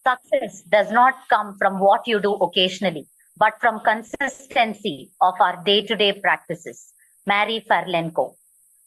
Success does not come from what you do occasionally, but from consistency of our day-to-day practices. Mary Farlenko.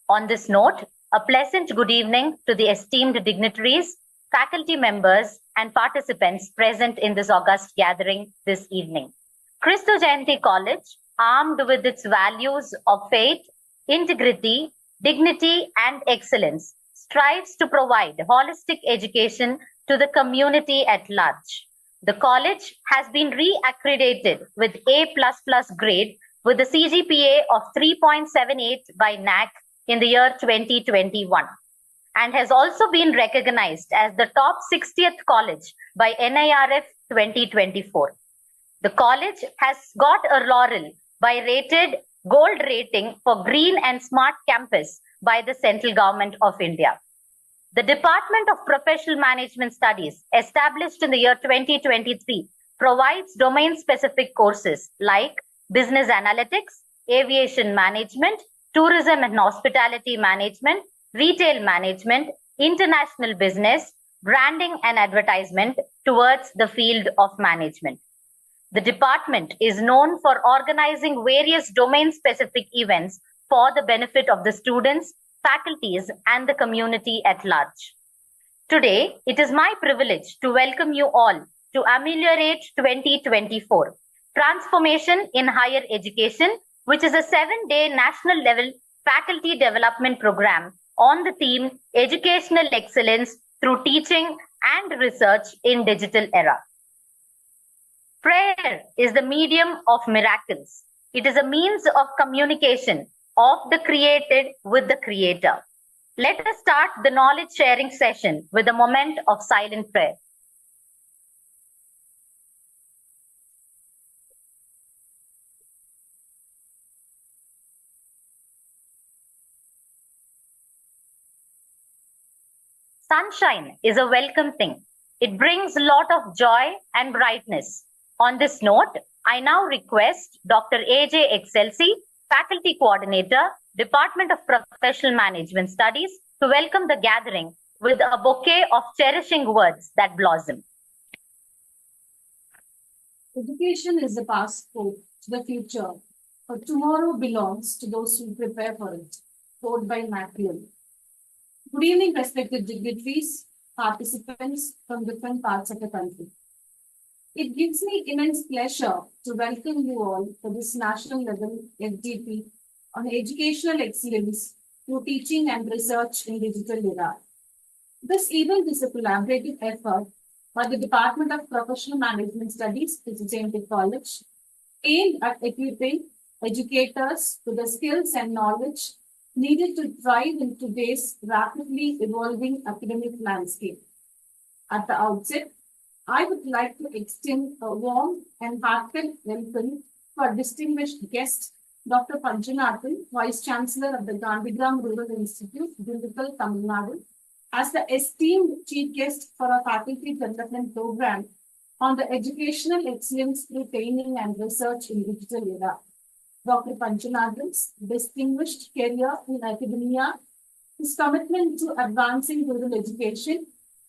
On this note, a pleasant good evening to the esteemed dignitaries, faculty members, and participants present in this august gathering this evening. Christo Jayanti College, armed with its values of faith, integrity, dignity, and excellence, strives to provide holistic education to the community at large. The college has been re-accredited with A++ grade with a CGPA of 3.78 by NAC in the year 2021 and has also been recognized as the top 60th college by NIRF 2024. The college has got a laurel by rated gold rating for green and smart campus by the central government of India. The Department of Professional Management Studies, established in the year 2023, provides domain-specific courses like business analytics, aviation management, tourism and hospitality management, retail management, international business, branding and advertisement towards the field of management. The department is known for organizing various domain-specific events for the benefit of the students, faculties, and the community at large. Today, it is my privilege to welcome you all to Ameliorate 2024, Transformation in Higher Education, which is a 7-day national level faculty development program on the theme Educational Excellence through Teaching and Research in Digital Era. Prayer is the medium of miracles. It is a means of communication of the created with the creator. Let us start the knowledge sharing session with a moment of silent prayer. Sunshine is a welcome thing. It brings a lot of joy and brightness. On this note, I now request Dr. A.J. Excelsi, Faculty Coordinator, Department of Professional Management Studies, to welcome the gathering with a bouquet of cherishing words that blossom. Education is the passport to the future, for tomorrow belongs to those who prepare for it. Quote by Maclean. Good evening, respected dignitaries, participants from different parts of the country. It gives me immense pleasure to welcome you all for this national level FDP on educational excellence through teaching and research in digital era. This event is a collaborative effort by the Department of Professional Management Studies, Christo Jayanti College, aimed at equipping educators with the skills and knowledge needed to thrive in today's rapidly evolving academic landscape. At the outset, I would like to extend a warm and heartfelt welcome to our distinguished guest, Dr. Panchanathan, Vice Chancellor of the Gandhigram Rural Institute, Dindigul, Tamil Nadu, as the esteemed chief guest for our faculty development program on the educational excellence through training and research in digital era. Dr. Panchanathan's distinguished career in academia, his commitment to advancing rural education,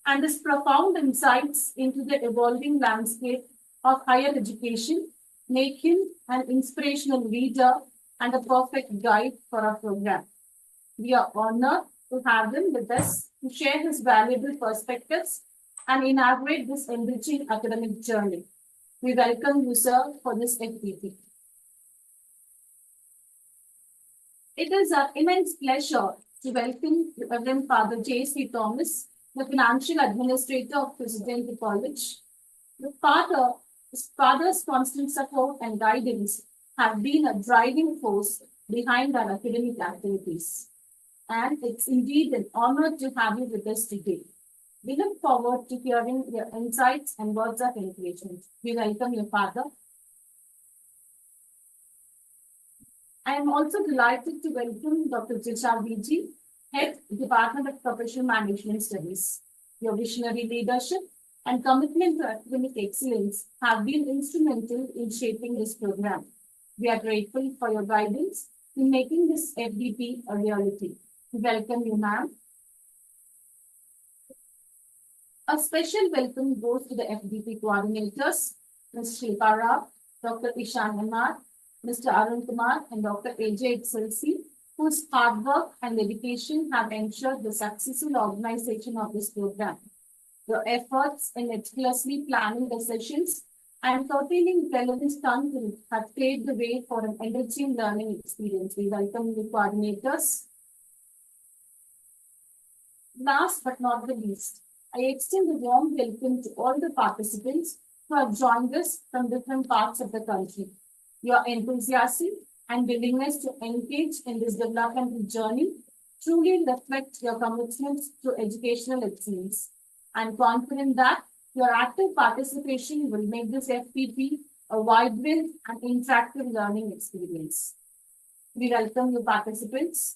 and his profound insights into the evolving landscape of higher education make him an inspirational leader and a perfect guide for our program. We are honored to have him with us to share his valuable perspectives and inaugurate this enriching academic journey. We welcome you, sir, for this FDP. It is our immense pleasure to welcome Reverend Father J.C. Thomas, the Financial Administrator of Christo Jayanti College. His father's constant support and guidance have been a driving force behind our academic activities. And it's indeed an honor to have you with us today. We look forward to hearing your insights and words of encouragement. We welcome your father. I am also delighted to welcome Dr. Jisha Viji, Head, Department of Professional Management Studies. Your visionary leadership and commitment to academic excellence have been instrumental in shaping this program. We are grateful for your guidance in making this FDP a reality. We welcome you, ma'am. A special welcome goes to the FDP coordinators, Ms. Shilpa Rao, Dr. Ishan Amar, Mr. Arun Kumar, and Dr. AJ Excelsi, whose hard work and dedication have ensured the successful organization of this program. Your efforts in meticulously planning the sessions and curtailing relevant content have paved the way for an enriching learning experience. We welcome the coordinators. Last but not the least, I extend a warm welcome to all the participants who have joined us from different parts of the country. Your enthusiasm and willingness to engage in this developmental journey truly reflect your commitment to educational excellence. I'm confident that your active participation will make this FPP a vibrant and interactive learning experience. We welcome your participants.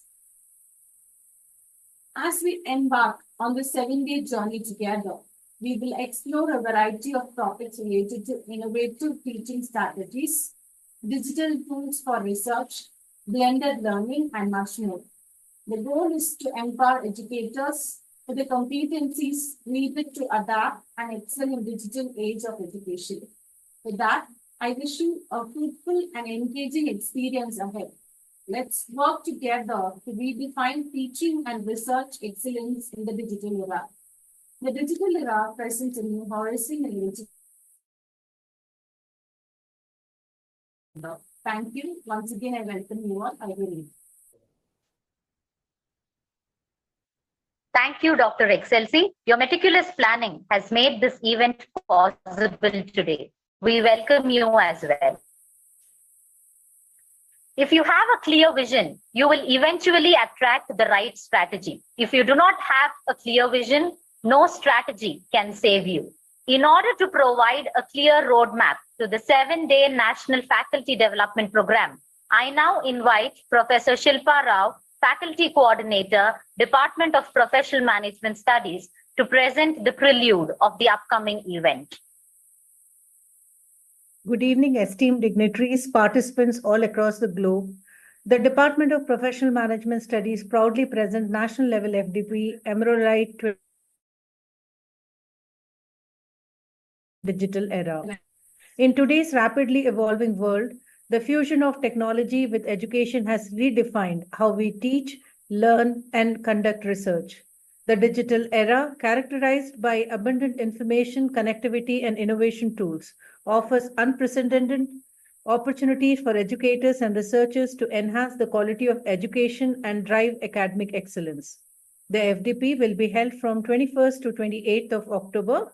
As we embark on the 7-day journey together, we will explore a variety of topics related to innovative teaching strategies, digital tools for research, blended learning, and much more. The goal is to empower educators with the competencies needed to adapt and excel in digital age of education. With that, I wish you a fruitful and engaging experience ahead. Let's work together to redefine teaching and research excellence in the digital era. The digital era presents a new horizon in education. Thank you. Once again, I welcome you all. I will leave. Thank you, Dr. Excelsi. Your meticulous planning has made this event possible today. We welcome you as well. If you have a clear vision, you will eventually attract the right strategy. If you do not have a clear vision, no strategy can save you. In order to provide a clear roadmap to the 7-day National Faculty Development Program, I now invite Professor Shilpa Rao, Faculty Coordinator, Department of Professional Management Studies, to present the prelude of the upcoming event. Good evening, esteemed dignitaries, participants all across the globe. The Department of Professional Management Studies proudly present National Level FDP Emeraldite Digital Era. In today's rapidly evolving world, the fusion of technology with education has redefined how we teach, learn, and conduct research. The digital era, characterized by abundant information, connectivity, and innovation tools, offers unprecedented opportunities for educators and researchers to enhance the quality of education and drive academic excellence. The FDP will be held from 21st to 28th of October.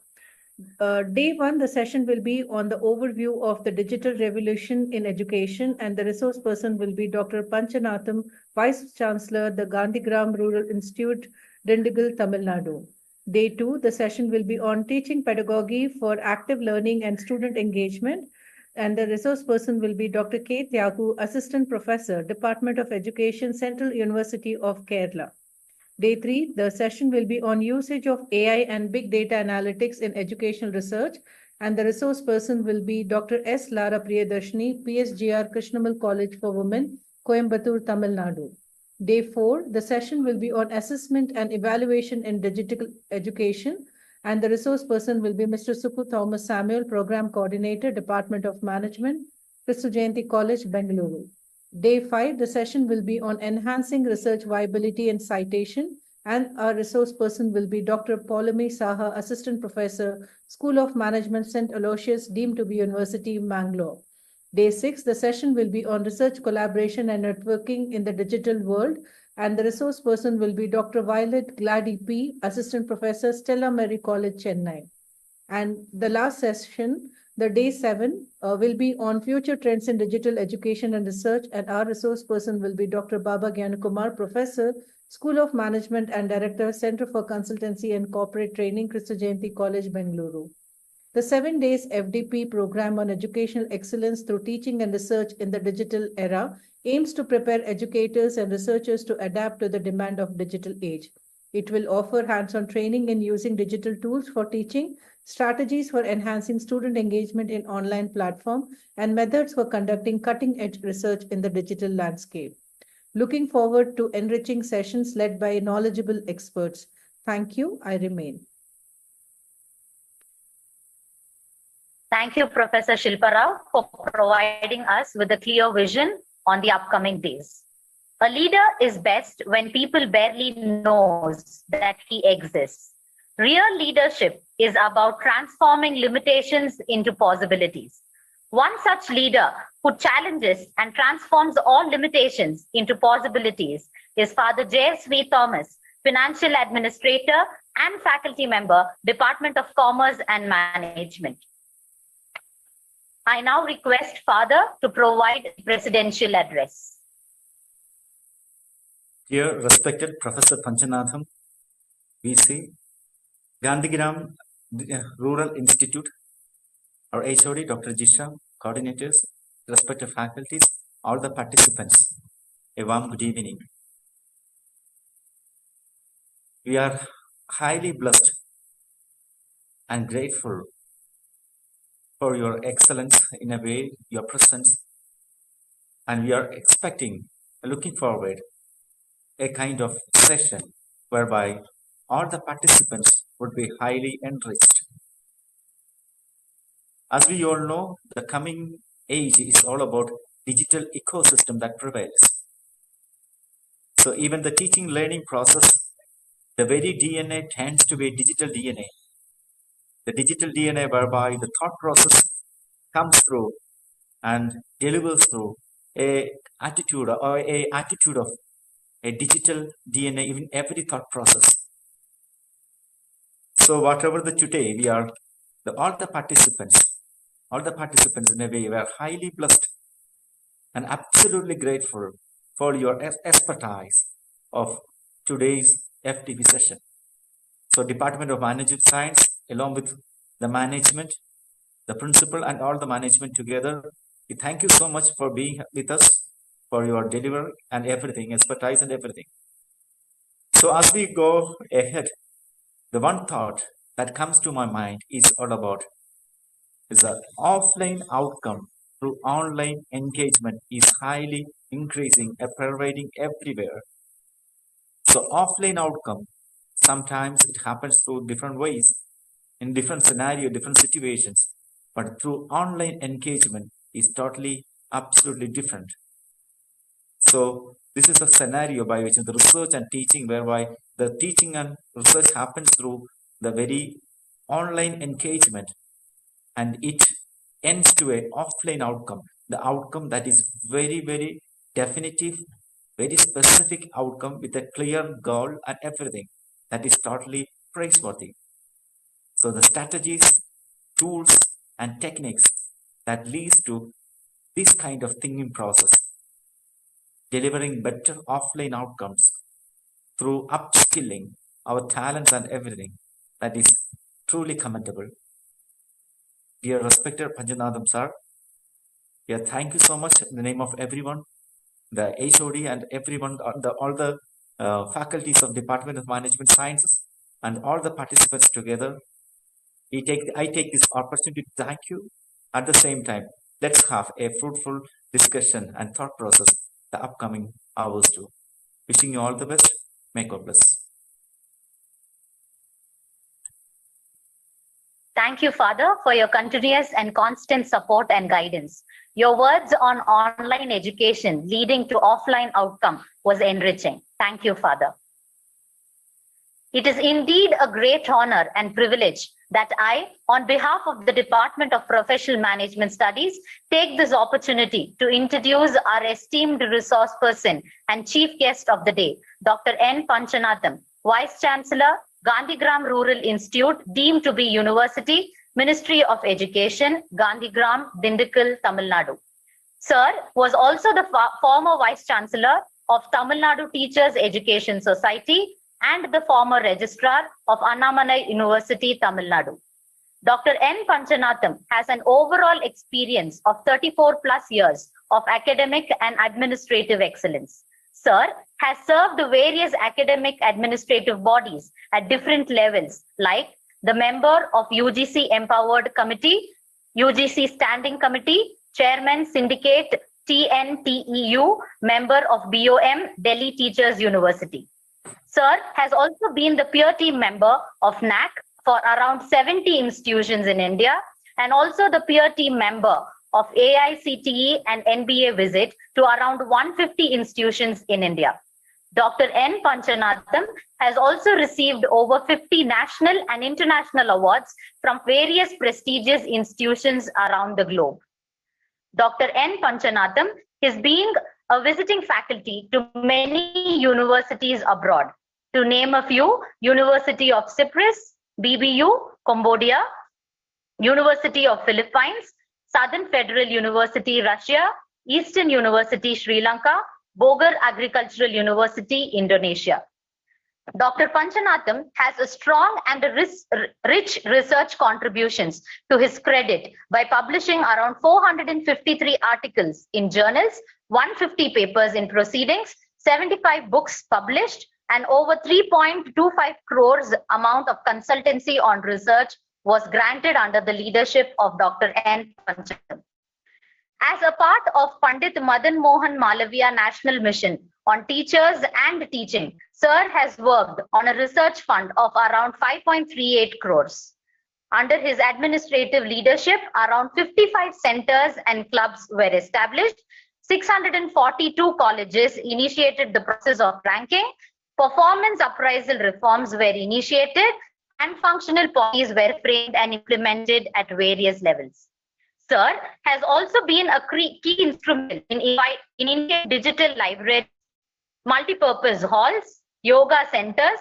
Day one, the session will be on the overview of the digital revolution in education, and the resource person will be Dr. Panchanatham, Vice Chancellor, the Gandhigram Rural Institute, Dindigul, Tamil Nadu. Day two, the session will be on teaching pedagogy for active learning and student engagement, and the resource person will be Dr. K. Tyagu, Assistant Professor, Department of Education, Central University of Kerala. Day three, the session will be on usage of AI and big data analytics in educational research, and the resource person will be Dr. S. Lara Priyadarshini, PSGR Krishnamal College for Women, Coimbatore, Tamil Nadu. Day four, the session will be on assessment and evaluation in digital education, and the resource person will be Mr. Suku Thomas Samuel, Program Coordinator, Department of Management, Christu Jayanti College, Bengaluru. Day 5, the session will be on enhancing research viability and citation, and our resource person will be Dr. Paulami Saha, Assistant Professor, School of Management, St. Aloysius, deemed to be University, Mangalore. Day 6, the session will be on research collaboration and networking in the digital world, and the resource person will be Dr. Violet Glady P., Assistant Professor, Stella Mary College, Chennai. And the last session, the day 7, will be on future trends in digital education and research, and our resource person will be Dr. Baba Gyanakumar, Professor, School of Management and Director, Center for Consultancy and Corporate Training, Christu Jayanti College, Bengaluru. The 7 days FDP program on educational excellence through teaching and research in the digital era aims to prepare educators and researchers to adapt to the demand of digital age. It will offer hands-on training in using digital tools for teaching, strategies for enhancing student engagement in online platform, and methods for conducting cutting-edge research in the digital landscape. Looking forward to enriching sessions led by knowledgeable experts. Thank you. I remain. Thank you, Professor Shilpa Rao, for providing us with a clear vision on the upcoming days. A leader is best when people barely knows that he exists. Real leadership is about transforming limitations into possibilities. One such leader who challenges and transforms all limitations into possibilities is Father J.S.V. Thomas, Financial Administrator and Faculty Member, Department of Commerce and Management. I now request Father to provide the Presidential Address. Dear respected Professor Panchanatham, VC, Gandhigram Rural Institute, our HOD, Dr. Jisha, coordinators, respected faculties, all the participants, a warm good evening. We are highly blessed and grateful for your excellence in a way, your presence, and we are expecting, looking forward, a kind of session whereby all the participants would be highly enriched. As we all know, the coming age is all about digital ecosystem that prevails. So even the teaching learning process, the very DNA tends to be digital DNA. The digital DNA whereby the thought process comes through and delivers through a attitude of a digital DNA in every thought process. So whatever the today we are, all the participants in a way were highly blessed and absolutely grateful for your expertise of today's FDP session. So Department of Management Science, along with the management, the principal and all the management together, we thank you so much for being with us, for your delivery and everything, expertise and everything. So as we go ahead, the one thought that comes to my mind is all about is that offline outcome through online engagement is highly increasing and pervading everywhere. So offline outcome, sometimes it happens through different ways, in different scenario, different situations, but through online engagement is totally, absolutely different. So this is a scenario by which the research and teaching, whereby the teaching and research happens through the very online engagement, and it ends to an offline outcome, the outcome that is very, very definitive, very specific outcome with a clear goal and everything that is totally praiseworthy. So the strategies, tools, and techniques that leads to this kind of thinking process, delivering better offline outcomes through upskilling our talents and everything, that is truly commendable. Dear respected Panchanatham sir, thank you so much in the name of everyone, the HOD and everyone, all the faculties of Department of Management Sciences and all the participants together. I take this opportunity to thank you. At the same time, let's have a fruitful discussion and thought process the upcoming hours too. Wishing you all the best. May God bless. Thank you, Father, for your continuous and constant support and guidance. Your words on online education leading to offline outcome was enriching. Thank you, Father. It is indeed a great honor and privilege that I, on behalf of the Department of Professional Management Studies, take this opportunity to introduce our esteemed resource person and chief guest of the day, Dr. N. Panchanatham, Vice Chancellor, Gandhigram Rural Institute, deemed to be University, Ministry of Education, Gandhigram, Dindigul, Tamil Nadu. Sir was also the former Vice Chancellor of Tamil Nadu Teachers Education Society and the former Registrar of Annamalai University, Tamil Nadu. Dr. N. Panchanatham has an overall experience of 34 plus years of academic and administrative excellence. Sir has served various academic administrative bodies at different levels, like the member of UGC Empowered Committee, UGC Standing Committee, Chairman Syndicate TNTEU, member of BOM, Delhi Teachers University. Sir has also been the peer team member of NAC for around 70 institutions in India and also the peer team member of AICTE and NBA visit to around 150 institutions in India. Dr. N. Panchanatham has also received over 50 national and international awards from various prestigious institutions around the globe. Dr. N. Panchanatham is being a visiting faculty to many universities abroad. To name a few, University of Cyprus, BBU, Cambodia, University of Philippines, Southern Federal University, Russia, Eastern University, Sri Lanka, Bogor Agricultural University, Indonesia. Dr. Panchanatham has a strong and rich research contributions to his credit by publishing around 453 articles in journals, 150 papers in proceedings, 75 books published, and over 3.25 crores amount of consultancy on research was granted under the leadership of Dr. N. Panchanatham. As a part of Pandit Madan Mohan Malaviya National Mission on Teachers and Teaching, Sir has worked on a research fund of around 5.38 crores. Under his administrative leadership, around 55 centers and clubs were established, 642 colleges initiated the process of ranking, performance appraisal reforms were initiated, and functional policies were framed and implemented at various levels. Sir has also been a key instrument in Indian digital library, multipurpose halls, yoga centers,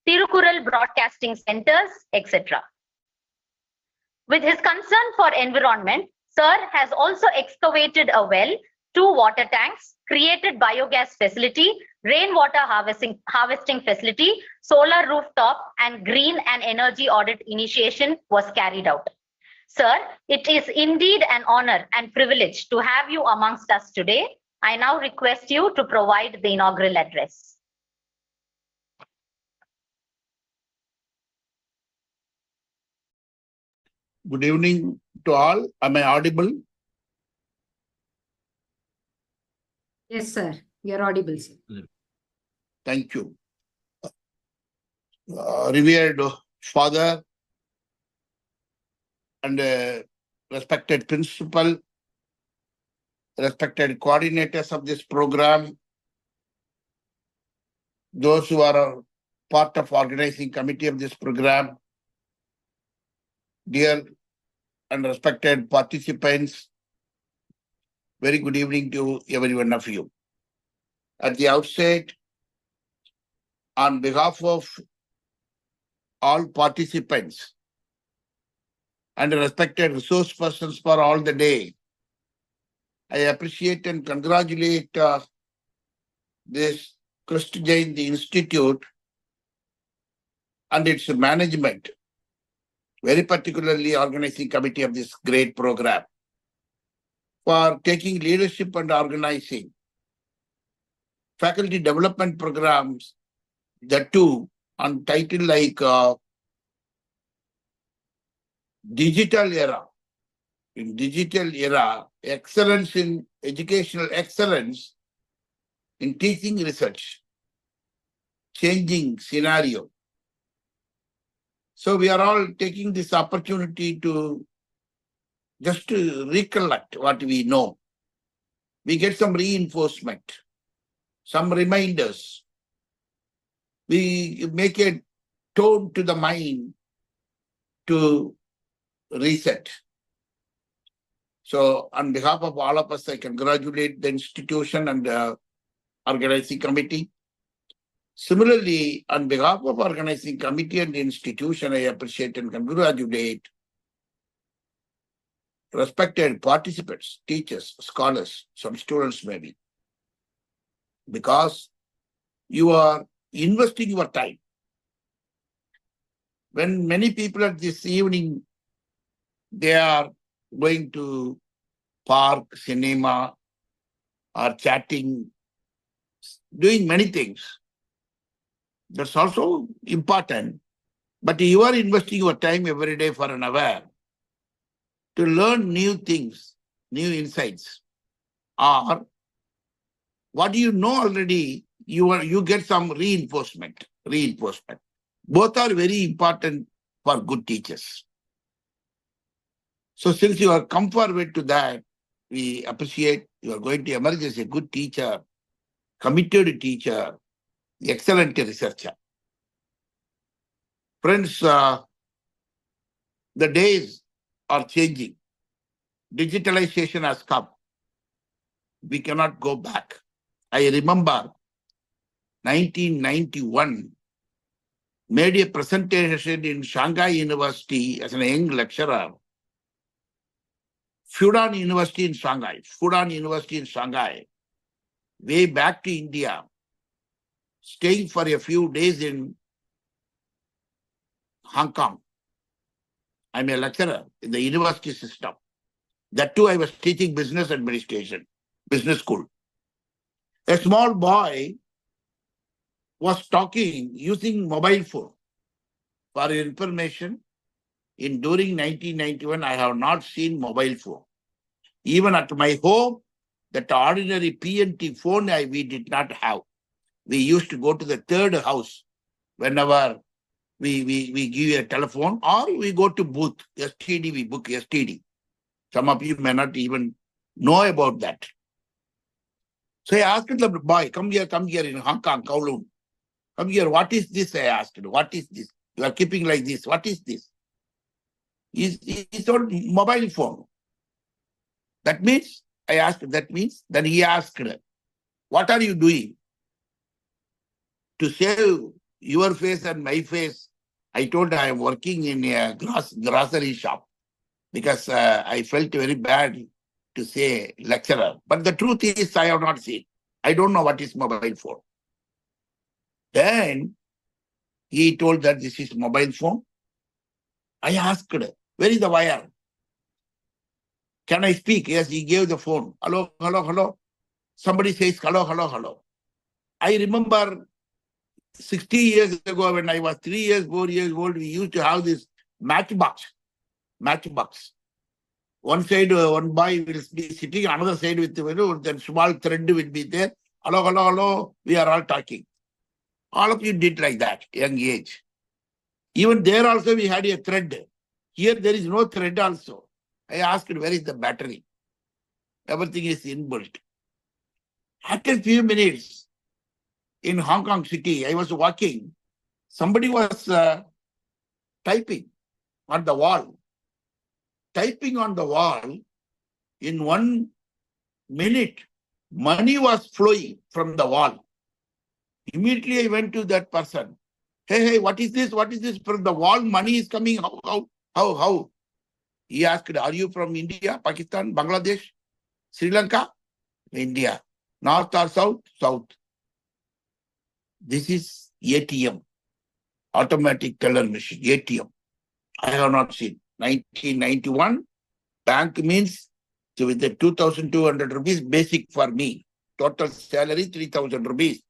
Tirukural broadcasting centers, etc. With his concern for environment, Sir has also excavated a well, 2 water tanks, created biogas facility, rainwater harvesting facility, solar rooftop, and green and energy audit initiation was carried out. Sir, it is indeed an honor and privilege to have you amongst us today. I now request you to provide the inaugural address. Good evening to all. Am I audible? Yes, sir. You're audible, sir. Thank you. Revered Father and respected principal, respected coordinators of this program, those who are part of organizing committee of this program, dear and respected participants, very good evening to every one of you. At the outset, on behalf of all participants and respected resource persons for all the day, I appreciate and congratulate this Christ Jayanti Institute and its management, very particularly organizing committee of this great program, for taking leadership and organizing faculty development programs, that too on title like Digital Era. In digital era, excellence in educational excellence in teaching research, changing scenario. So we are all taking this opportunity to just to recollect what we know. We get some reinforcement, some reminders. We make a tone to the mind to reset. So on behalf of all of us, I congratulate the institution and the organizing committee. Similarly, on behalf of organizing committee and the institution, I appreciate and congratulate respected participants, teachers, scholars, some students maybe, because you are investing your time. When many people at this evening, they are going to park, cinema, or chatting, doing many things. That's also important. But you are investing your time every day for an hour to learn new things, new insights. Or what do you know already, you get some reinforcement. Both are very important for good teachers. So since you are come forward to that, we appreciate you are going to emerge as a good teacher, committed teacher, excellent researcher. Friends, the days are changing. Digitalization has come. We cannot go back. I remember 1991, made a presentation in Shanghai University as a young lecturer. Fudan University in Shanghai, way back to India, staying for a few days in Hong Kong. I'm a lecturer in the university system. That too, I was teaching business administration, business school. A small boy was talking using mobile phone. For your information, during 1991, I have not seen mobile phone. Even at my home, that ordinary PNT phone we did not have. We used to go to the third house whenever we give a telephone, or we go to booth, STD, we book STD. Some of you may not even know about that. So I asked the boy, come here in Hong Kong, Kowloon. Come here, what is this? I asked, what is this? You are keeping like this. What is this? It's on mobile phone. That means, I asked, that means, then he asked, what are you doing? To save your face and my face, I told I am working in a grocery shop because I felt very bad to say lecturer. But the truth is, I have not seen. I don't know what is mobile phone. Then he told that this is mobile phone. I asked, where is the wire? Can I speak? Yes, he gave the phone. Hello, hello, hello. Somebody says, hello, hello, hello. I remember 60 years ago when I was 3 years, 4 years old, we used to have this matchbox. One side, one boy will be sitting, another side with then small thread will be there. Hello, hello, hello. We are all talking. All of you did like that, young age. Even there also we had a thread. Here there is no thread also. I asked, where is the battery? Everything is inbuilt. After a few minutes, in Hong Kong City, I was walking. Somebody was typing on the wall. Typing on the wall, in 1 minute, money was flowing from the wall. Immediately I went to that person. Hey, what is this? What is this? From the wall, money is coming. How? He asked, are you from India, Pakistan, Bangladesh, Sri Lanka? India. North or south? South. This is ATM, automatic teller machine, ATM. I have not seen. 1991, bank means, so with the 2,200 rupees basic for me, total salary 3,000 rupees.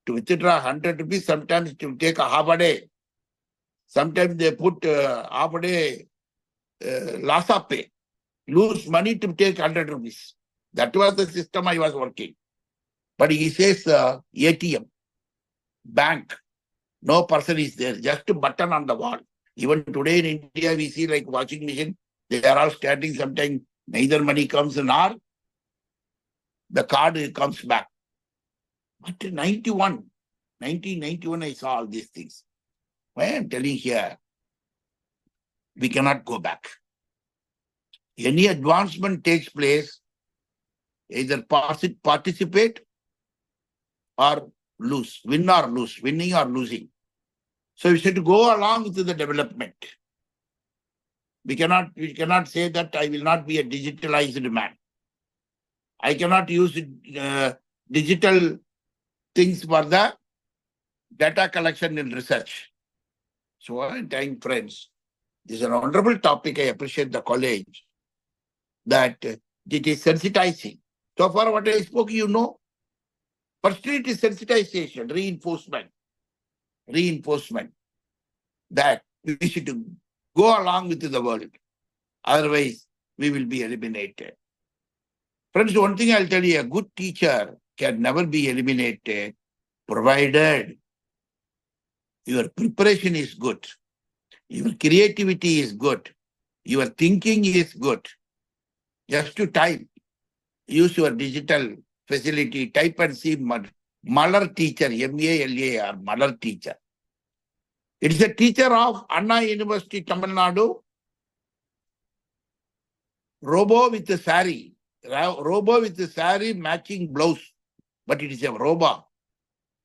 To withdraw 100 rupees, sometimes it will take a half a day. Sometimes they put half a day loss of pay. Lose money to take 100 rupees. That was the system I was working. But he says ATM, bank, no person is there, just a button on the wall. Even today in India, we see like washing machine, they are all standing, sometimes neither money comes nor the card comes back. But 1991, I saw all these things. Why I am telling here, we cannot go back. Any advancement takes place, either participate or lose, win or lose, winning or losing. So we should go along with the development. We cannot say that I will not be a digitalized man. I cannot use digital things for the data collection and research. So I'm telling friends, this is a wonderful topic. I appreciate the college that it is sensitizing. So far what I spoke, you know. Firstly, it is sensitization, reinforcement that we should go along with the world. Otherwise, we will be eliminated. Friends, one thing I'll tell you, a good teacher can never be eliminated, provided your preparation is good, your creativity is good, Your thinking is good. Just to type, use your digital facility, type and see Malar teacher, M-A-L-A-R, Malar teacher. It is a teacher of Anna University, Tamil Nadu. Robo with the sari. Robo with the sari matching blouse. But it is a robo.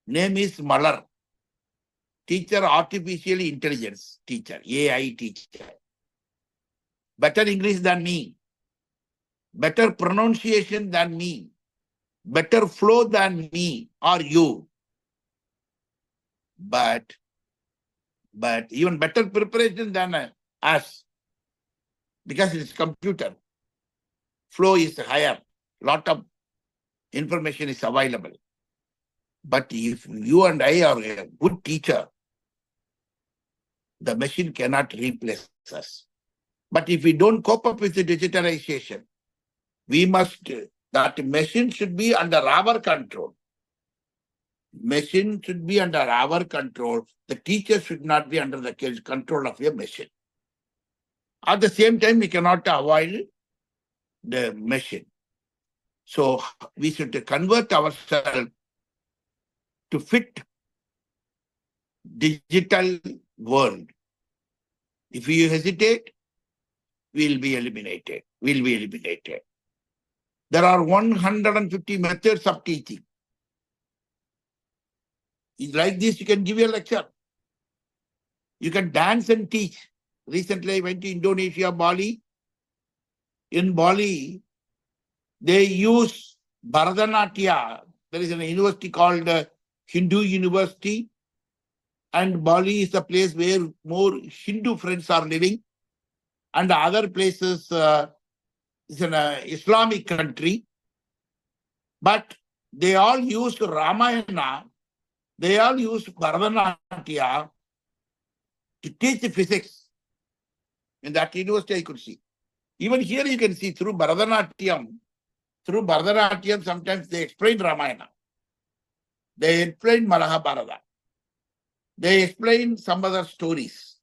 Name is Malar. Teacher, artificial intelligence teacher, AI teacher. Better English than me. Better pronunciation than me. Better flow than me or you. But even better preparation than us. Because it's computer. Flow is higher. Lot of information is available. But if you and I are a good teacher, the machine cannot replace us. But if we don't cope up with the digitalization, we must, that machine should be under our control. Machine should be under our control. The teacher should not be under the control of a machine. At the same time, we cannot avoid the machine. So we should convert ourselves to fit digital world. If you hesitate, we'll be eliminated. We'll be eliminated. There are 150 methods of teaching. Like this, you can give a lecture. You can dance and teach. Recently, I went to Indonesia, Bali. In Bali, they use Bharatanatyam. There is a university called Hindu University. And Bali is the place where more Hindu friends are living. And other places is an Islamic country. But they all use Ramayana. They all use Bharatanatyam to teach physics. In that university, I could see. Even here you can see through Bharatanatyam, sometimes they explain Ramayana. They explain Mahabharata. They explain some other stories.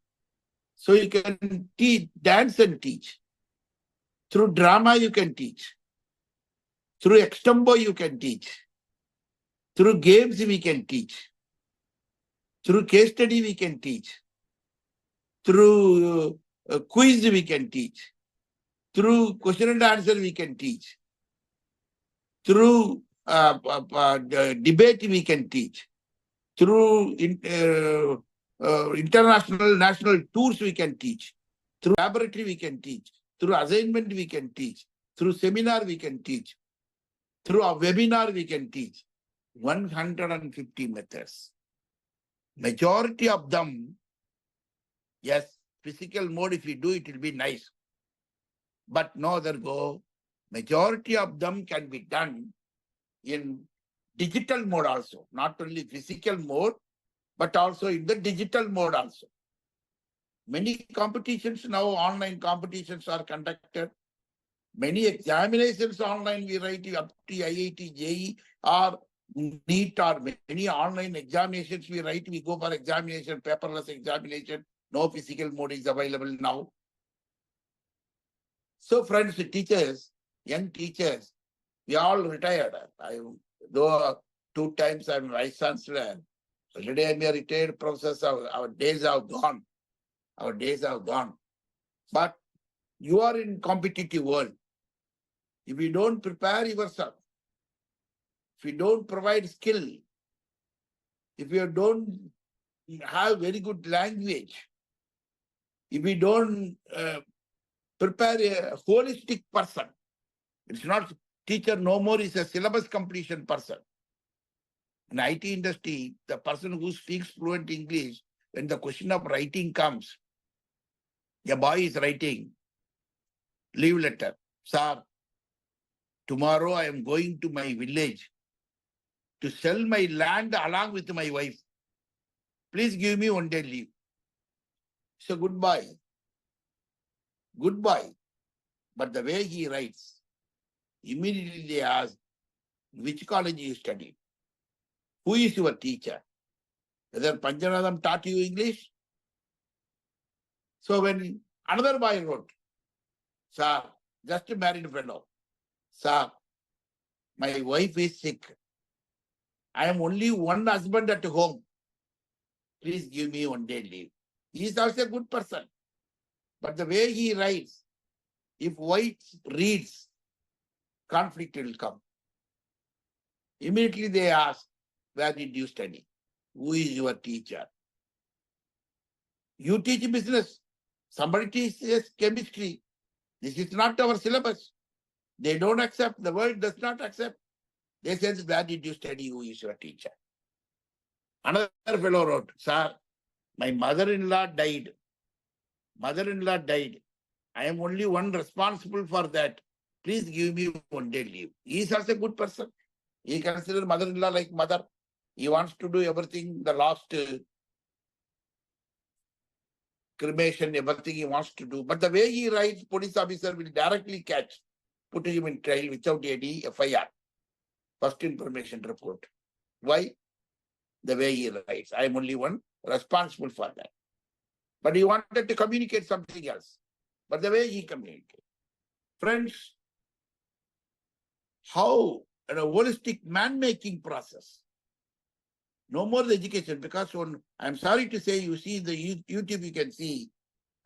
So you can teach, dance and teach. Through drama you can teach. Through extempo you can teach. Through games we can teach. Through case study we can teach. Through quiz we can teach. Through question and answer we can teach. Through debate we can teach. Through international, national tours we can teach. Through laboratory we can teach. Through assignment we can teach. Through seminar we can teach. Through a webinar we can teach. 150 methods. Majority of them, yes, physical mode, if you do it, will be nice. But no other go. Majority of them can be done in digital mode also. Not only physical mode, but also in the digital mode also. Many competitions now, online competitions are conducted. Many examinations online we write up to IIT, JEE or NEET or many online examinations we write. We go for examination, paperless examination. No physical mode is available now. So friends, teachers, young teachers, we all retired. Though 2 times I'm vice chancellor, already I'm a retired professor. Our days have gone. Our days have gone. But you are in competitive world. If you don't prepare yourself, if you don't provide skill, if you don't have very good language, if you don't prepare a holistic person, it's not teacher no more is a syllabus completion person. In IT industry, the person who speaks fluent English, when the question of writing comes, a boy is writing leave letter. Sir, tomorrow I am going to my village to sell my land along with my wife. Please give me 1 day leave. So goodbye. Goodbye. But the way he writes, immediately they ask, which college you studied? Who is your teacher? Whether Panjanadam taught you English? So when another boy wrote, Sir, just married fellow. Sir, my wife is sick. I am only one husband at home. Please give me 1 day leave. He is also a good person. But the way he writes, if white reads, conflict will come. Immediately they ask, where did you study? Who is your teacher? You teach business. Somebody teaches chemistry. This is not our syllabus. They don't accept. The world does not accept. They say, where did you study? Who is your teacher? Another fellow wrote, sir, my mother-in-law died. Mother-in-law died. I am only one responsible for that. Please give me 1 day leave. He is also a good person. He considers mother-in-law like mother. He wants to do everything, the last cremation, everything he wants to do. But the way he writes, police officer will directly catch, put him in trial without any FIR, first information report. Why? The way he writes. I am only one responsible for that. But he wanted to communicate something else. But the way he communicates. Friends, how in a holistic man-making process. No more the education, because I'm sorry to say, you see the YouTube, you can see,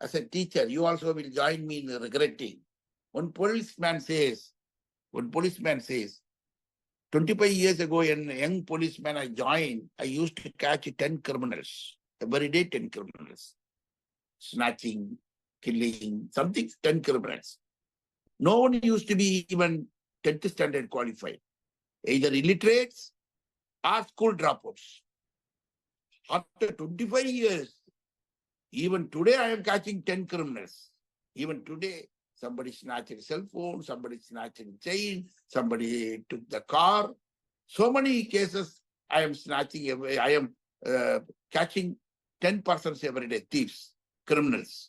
as a teacher, you also will join me in regretting. One policeman says, 25 years ago, a young policeman I joined, I used to catch 10 criminals, every day 10 criminals. Snatching, killing, something, 10 criminals. No one used to be even 10th standard qualified, either illiterates or school dropouts. After 25 years, even today I am catching 10 criminals. Even today, somebody snatched a cell phone, somebody snatched a chain, somebody took the car. So many cases I am snatching away. I am catching 10 persons every day, thieves, criminals.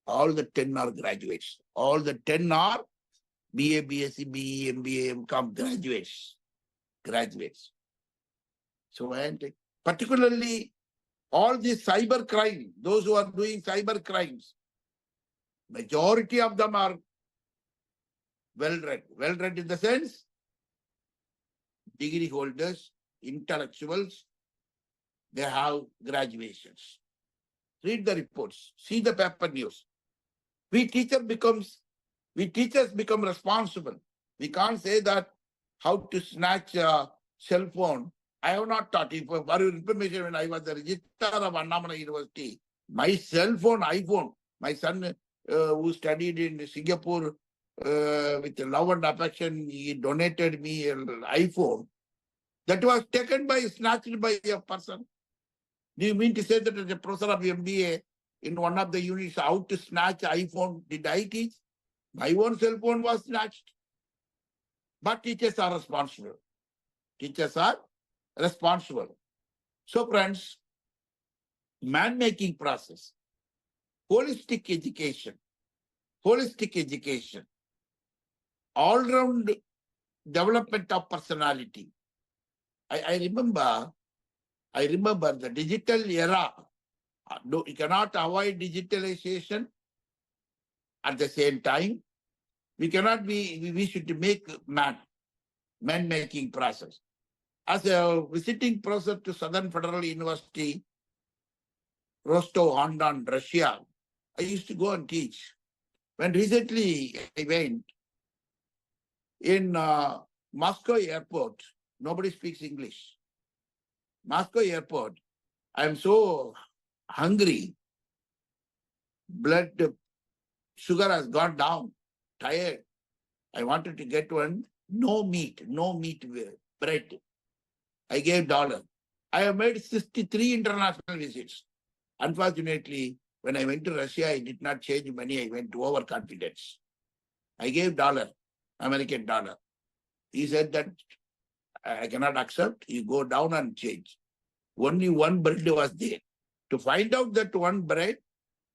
All the 10 are graduates. All the 10 are BA, BSc, BE, MBA, MCOM graduates. So, and particularly all these cyber crime, those who are doing cyber crimes, majority of them are well-read. Well-read in the sense, degree holders, intellectuals, they have graduations. Read the reports, see the paper news. We teachers become responsible. We can't say that how to snatch a cell phone. I have not taught. For your information, when I was the registrar of Annamala University, my cell phone, iPhone, my son who studied in Singapore with love and affection, he donated me an iPhone. That was taken snatched by a person. Do you mean to say that as a professor of MBA in one of the units, how to snatch iPhone? Did I teach? My own cell phone was snatched. But teachers are responsible. Teachers are responsible. So friends, man-making process, holistic education, all-round development of personality. I remember the digital era. You cannot avoid digitalization. At the same time, we should make man-making process. As a visiting professor to Southern Federal University, Rostov-on-Don, Russia, I used to go and teach. When recently I went in Moscow airport, nobody speaks English. Moscow airport, I am so hungry, blood sugar has gone down, tired. I wanted to get one, no meat bread. I gave $1. I have made 63 international visits. Unfortunately, when I went to Russia, I did not change money. I went to overconfidence. I gave $1, American dollar. He said that I cannot accept. You go down and change. Only one bread was there. To find out that one bread,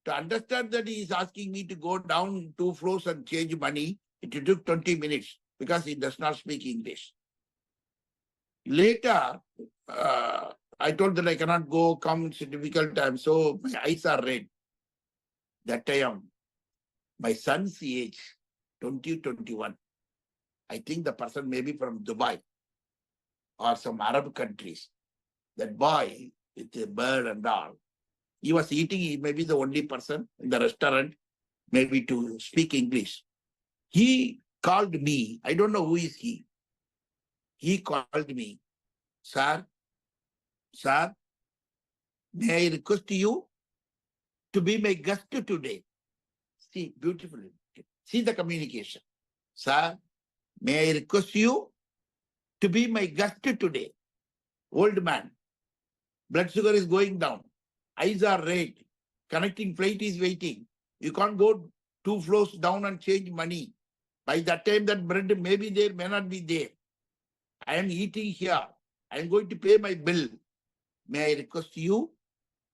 to understand that he is asking me to go down 2 floors and change money, it took 20 minutes because he does not speak English. Later, I told that I cannot go, come, it's a difficult time. So my eyes are red. That time, my son's age, 20, 21. I think the person may be from Dubai or some Arab countries. That boy with a bird and all, he was eating, he may be the only person in the restaurant, maybe to speak English. He called me, I don't know who is he. He called me, sir, may I request you to be my guest today? See, beautifully. See the communication. Sir, may I request you to be my guest today? Old man, blood sugar is going down, eyes are red, connecting flight is waiting. You can't go 2 floors down and change money. By that time, that bread may be there, may not be there. I am eating here. I am going to pay my bill. May I request you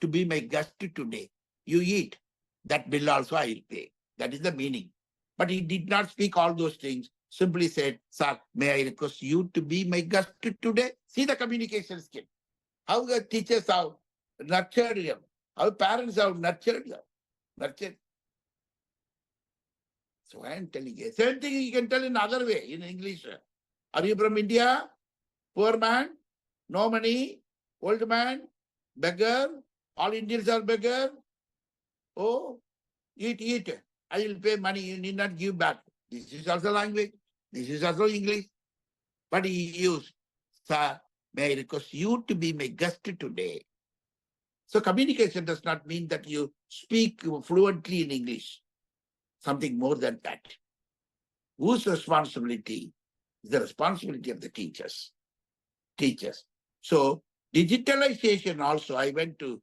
to be my guest today? You eat. That bill also I will pay. That is the meaning. But he did not speak all those things. Simply said, sir, may I request you to be my guest today? See the communication skill. How the teachers have nurtured him. How parents have nurtured him. Nurtured. So I am telling you. Same thing you can tell in other way, in English. Are you from India? Poor man? No money? Old man? Beggar? All Indians are beggar? Oh, eat. I will pay money. You need not give back. This is also language. This is also English. But he used, sir, may I request you to be my guest today? So communication does not mean that you speak fluently in English. Something more than that. Whose responsibility is the responsibility of the teachers? So digitalization also, I went to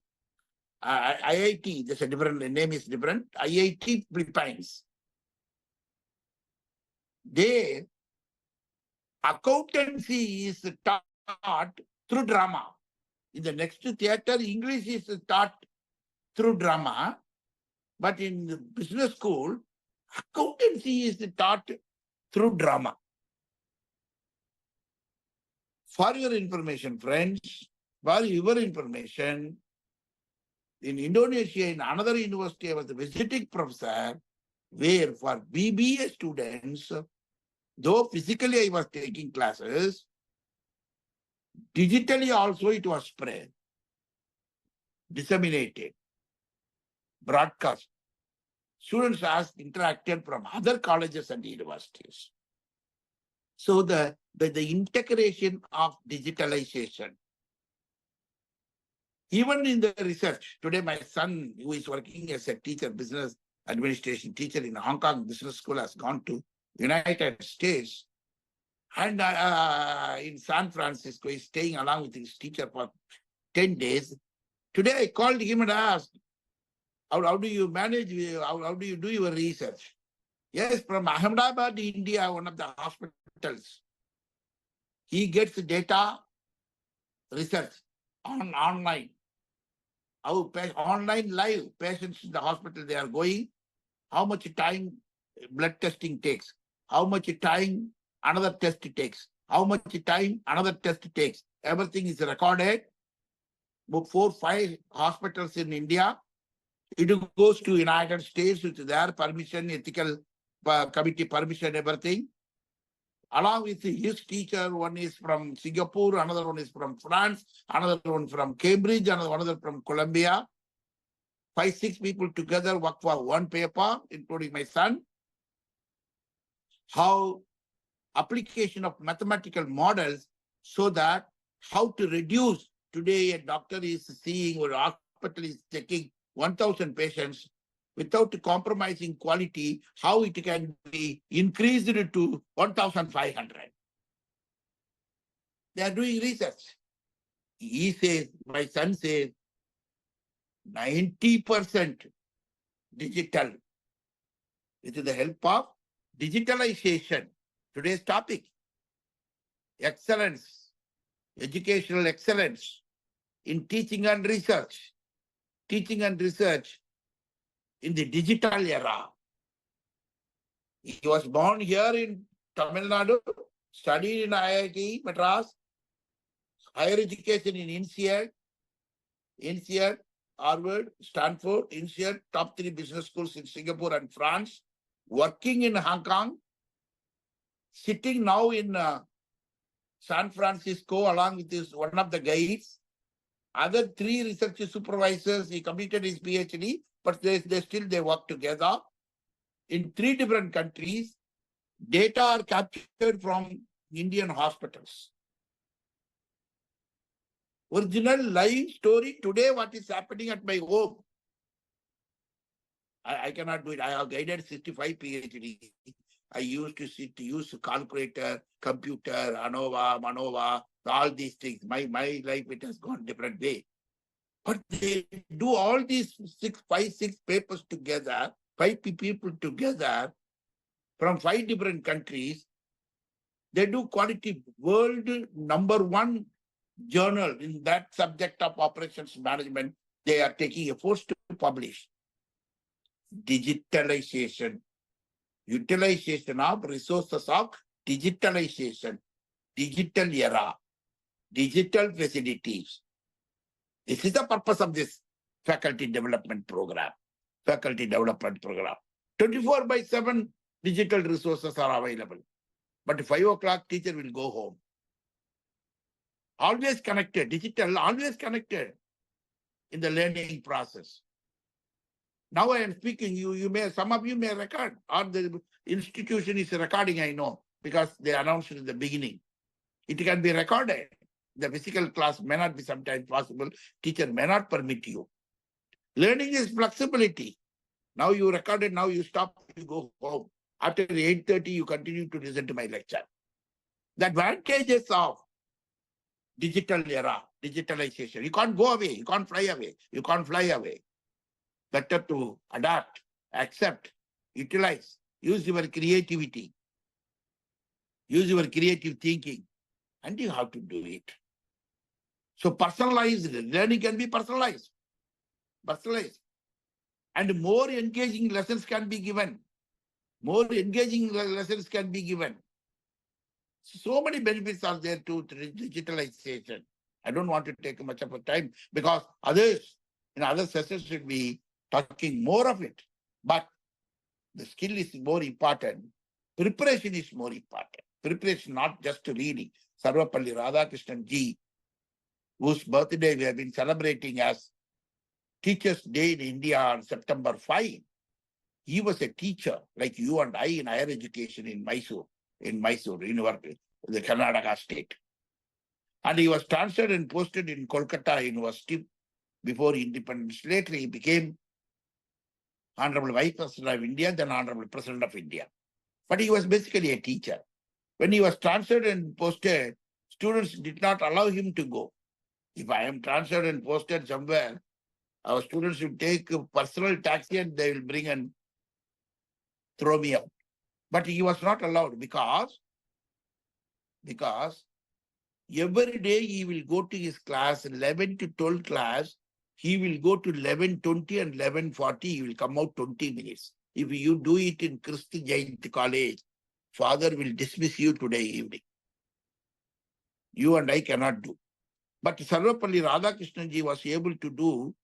IIT, there's a different, the name is different, IIT Philippines. There, accountancy is taught through drama. In the next theater, English is taught through drama, but in the business school, accountancy is taught through drama. For your information, friends, for your information, in Indonesia, in another university, I was a visiting professor, where for BBA students, though physically I was taking classes, digitally also it was spread, disseminated, broadcast. Students asked, interacted from other colleges and universities. So the integration of digitalization, even in the research. Today, my son, who is working as a teacher, business administration teacher in Hong Kong Business School, has gone to United States. And in San Francisco, he's staying along with his teacher for 10 days. Today, I called him and asked, how do you manage, how do you do your research? Yes, from Ahmedabad, India, one of the hospitals. He gets data research online. How online live patients in the hospital, they are going, how much time blood testing takes, how much time another test takes, how much time another test takes. Everything is recorded. 4, 5 hospitals in India. It goes to United States with their permission, ethical committee permission, everything. Along with his teacher, one is from Singapore, another one is from France, another one from Cambridge, another from Columbia. 5, 6 people together work for one paper, including my son. How application of mathematical models so that how to reduce. Today, a doctor is seeing or hospital is checking 1,000 patients without compromising quality, how it can be increased to 1,500. They are doing research. He says, my son says, 90% digital. With the help of digitalization. Today's topic, excellence, educational excellence in teaching and research. Teaching and research in the digital era. He was born here in Tamil Nadu, studied in IIT Madras, higher education in INSEAD, Harvard, Stanford, INSEAD, top 3 business schools in Singapore and France. working in Hong Kong, sitting now in San Francisco along with his one of the guides. Other 3 research supervisors, he completed his PhD, but they still work together. In 3 different countries, data are captured from Indian hospitals. Original live story today, what is happening at my home. I cannot do it. I have guided 65 PhD. I used to use calculator, computer, ANOVA, MANOVA, all these things. My life, it has gone different way. But they do all these 5, 6 papers together, 5 people together from 5 different countries. They do quality world #1 journal in that subject of operations management. They are taking efforts to publish. Digitalization, utilization of resources of digitalization, digital era, digital facilities. This is the purpose of this faculty development program. 24/7 digital resources are available. But 5 o'clock teacher will go home. Always connected, digital, always connected in the learning process. Now I am speaking, some of you may record, or the institution is recording, I know, because they announced in the beginning. It can be recorded. The physical class may not be sometimes possible. Teacher may not permit you. Learning is flexibility. Now you recorded, now you stop, you go home. After 8:30, you continue to listen to my lecture. The advantages of digital era, digitalization. You can't go away, you can't fly away, you can't fly away. Better to adapt, accept, utilize, use your creativity, use your creative thinking, and you have to do it. So personalized learning can be personalized. And more engaging lessons can be given. More engaging lessons can be given. So many benefits are there to digitalization. I don't want to take much of a time because others in other sessions should be talking more of it. But the skill is more important. Preparation is more important. Preparation, not just reading. Sarvapalli Radhakrishnan ji, whose birthday we have been celebrating as Teachers' Day in India on September 5. He was a teacher like you and I in higher education in Mysore University, the Karnataka state. And he was transferred and posted in Kolkata University before independence. Later he became Honorable Vice President of India, then Honorable President of India. But he was basically a teacher. When he was transferred and posted, students did not allow him to go. If I am transferred and posted somewhere, our students will take a personal taxi and they will bring and throw me out. But he was not allowed because every day he will go to his class, 11 to 12 class, he will go to 11:20 and 11:40, he will come out 20 minutes. If you do it in Christi Jayanti College, father will dismiss you today evening. You and I cannot do. But Sarvapalli Radhakrishnan ji was able to do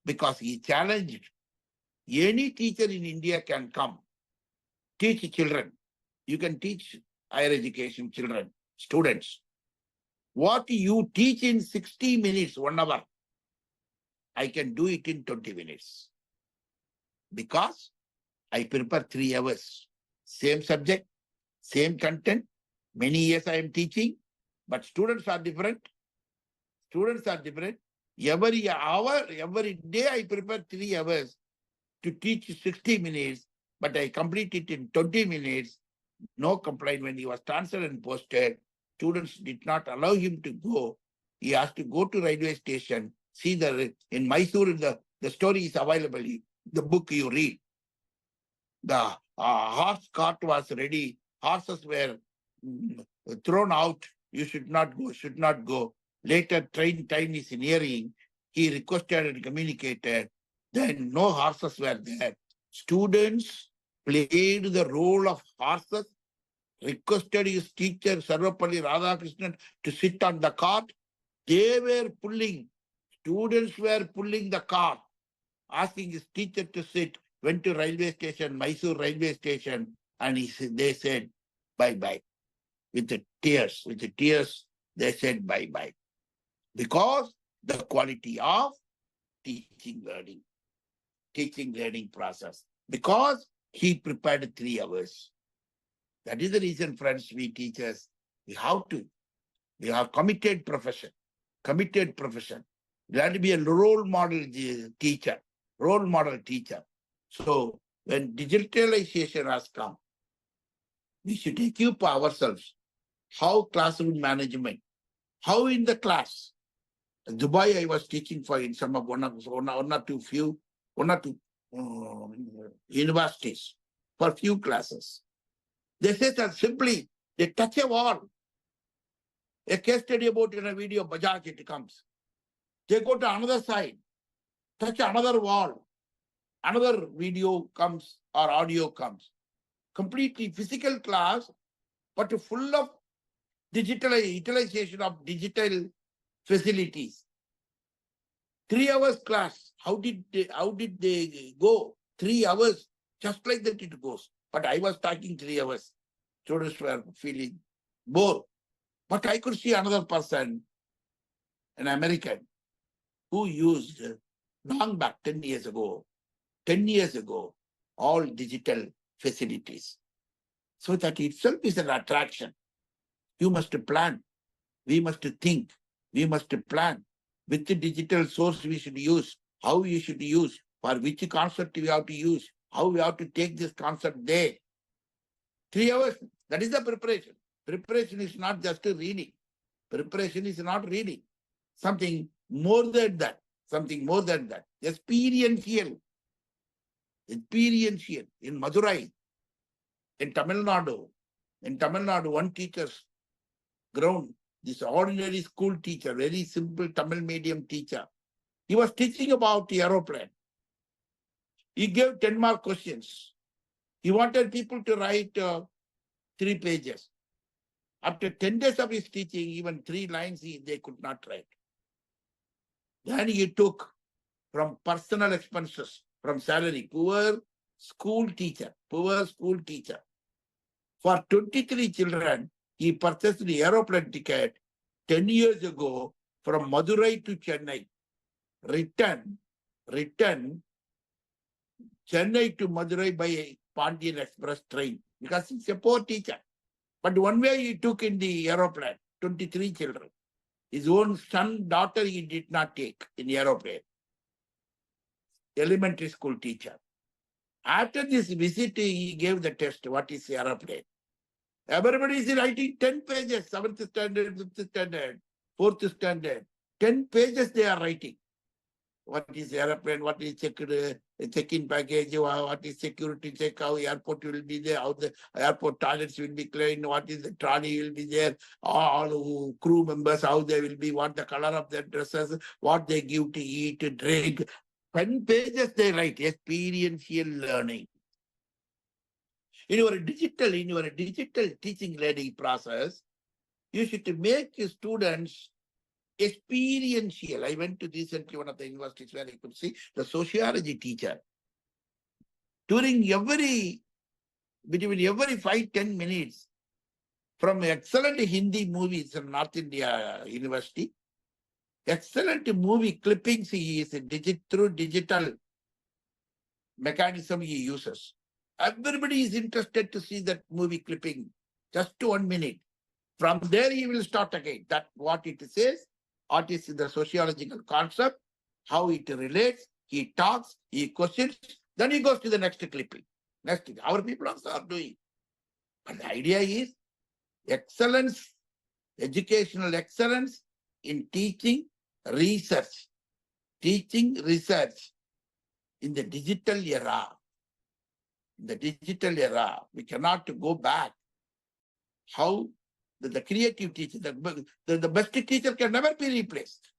because he challenged. Any teacher in India can come, teach children. You can teach higher education children, students. What you teach in 60 minutes, 1 hour, I can do it in 20 minutes. Because I prepare 3 hours. Same subject, same content. Many years I am teaching, but students are different. Every hour, every day I prepare 3 hours to teach 60 minutes, but I complete it in 20 minutes. No complaint. When he was transferred and posted, students did not allow him to go. He has to go to railway station. See, in Mysore, the story is available. The book you read. The horse cart was ready. Horses were thrown out. You should not go. Later, train time is nearing. He requested and communicated. Then no horses were there. Students played the role of horses, requested his teacher, Sarvapalli Radhakrishnan, to sit on the cart. They were pulling. Students were pulling the cart, asking his teacher to sit. went to railway station, Mysore railway station, and they said bye-bye. With the tears, they said bye-bye. Because the quality of teaching learning process. Because he prepared 3 hours. That is the reason, friends, we teachers, we have committed profession. We have to be a role model teacher. So when digitalization has come, we should equip ourselves. How classroom management, how in the class. In Dubai, I was teaching for in some of one or two universities for few classes. They say that simply they touch a wall. A case study about in a video, Bajaj, it comes. They go to another side, touch another wall, another video comes or audio comes. Completely physical class, but full of utilization of digital facilities. 3 hours class. How did they go? 3 hours, just like that it goes. But I was talking 3 hours. Students were feeling bored. But I could see another person, an American, who used long back 10 years ago, all digital facilities. So that itself is an attraction. You must plan. We must think. We must plan. With the digital source we should use, how we should use, for which concept we have to use, how we have to take this concept there. 3 hours, that is the preparation. Preparation is not just reading. Preparation is not reading. Something more than that. Experiential. In Madurai, in Tamil Nadu, one teacher's ground, this ordinary school teacher, very simple Tamil medium teacher, he was teaching about the aeroplane. He gave 10 mark questions. He wanted people to write 3 pages. After 10 days of his teaching, even 3 lines they could not write. Then he took from personal expenses, from salary, poor school teacher. For 23 children, he purchased the aeroplane ticket 10 years ago from Madurai to Chennai. Return Chennai to Madurai by a Pandian Express train, because he's a poor teacher. But one way he took in the aeroplane, 23 children. His own son, daughter, he did not take in the aeroplane. Elementary school teacher. After this visit, he gave the test, what is aeroplane? Everybody is writing 10 pages, 7th standard, 5th standard, 4th standard. 10 pages they are writing. What is aeroplane, what is check-in package, what is security check, how airport will be there, how the airport toilets will be cleaned, what is the trolley will be there, all crew members, how they will be, what the color of their dresses, what they give to eat, drink. 10 pages they write, experiential learning. In your digital teaching learning process, you should make your students experiential. I went to recently one of the universities where I could see the sociology teacher. Between every 5-10 minutes, from excellent Hindi movies from North India University, excellent movie clippings he is through digital mechanism he uses. Everybody is interested to see that movie clipping, just 1 minute. From there he will start again. That what it says, what is the sociological concept, how it relates, he talks, he questions, then he goes to the next clipping. Next, our people also are doing. But the idea is excellence, educational excellence in teaching research in the digital era. We cannot go back. How the creative teacher, the best teacher can never be replaced.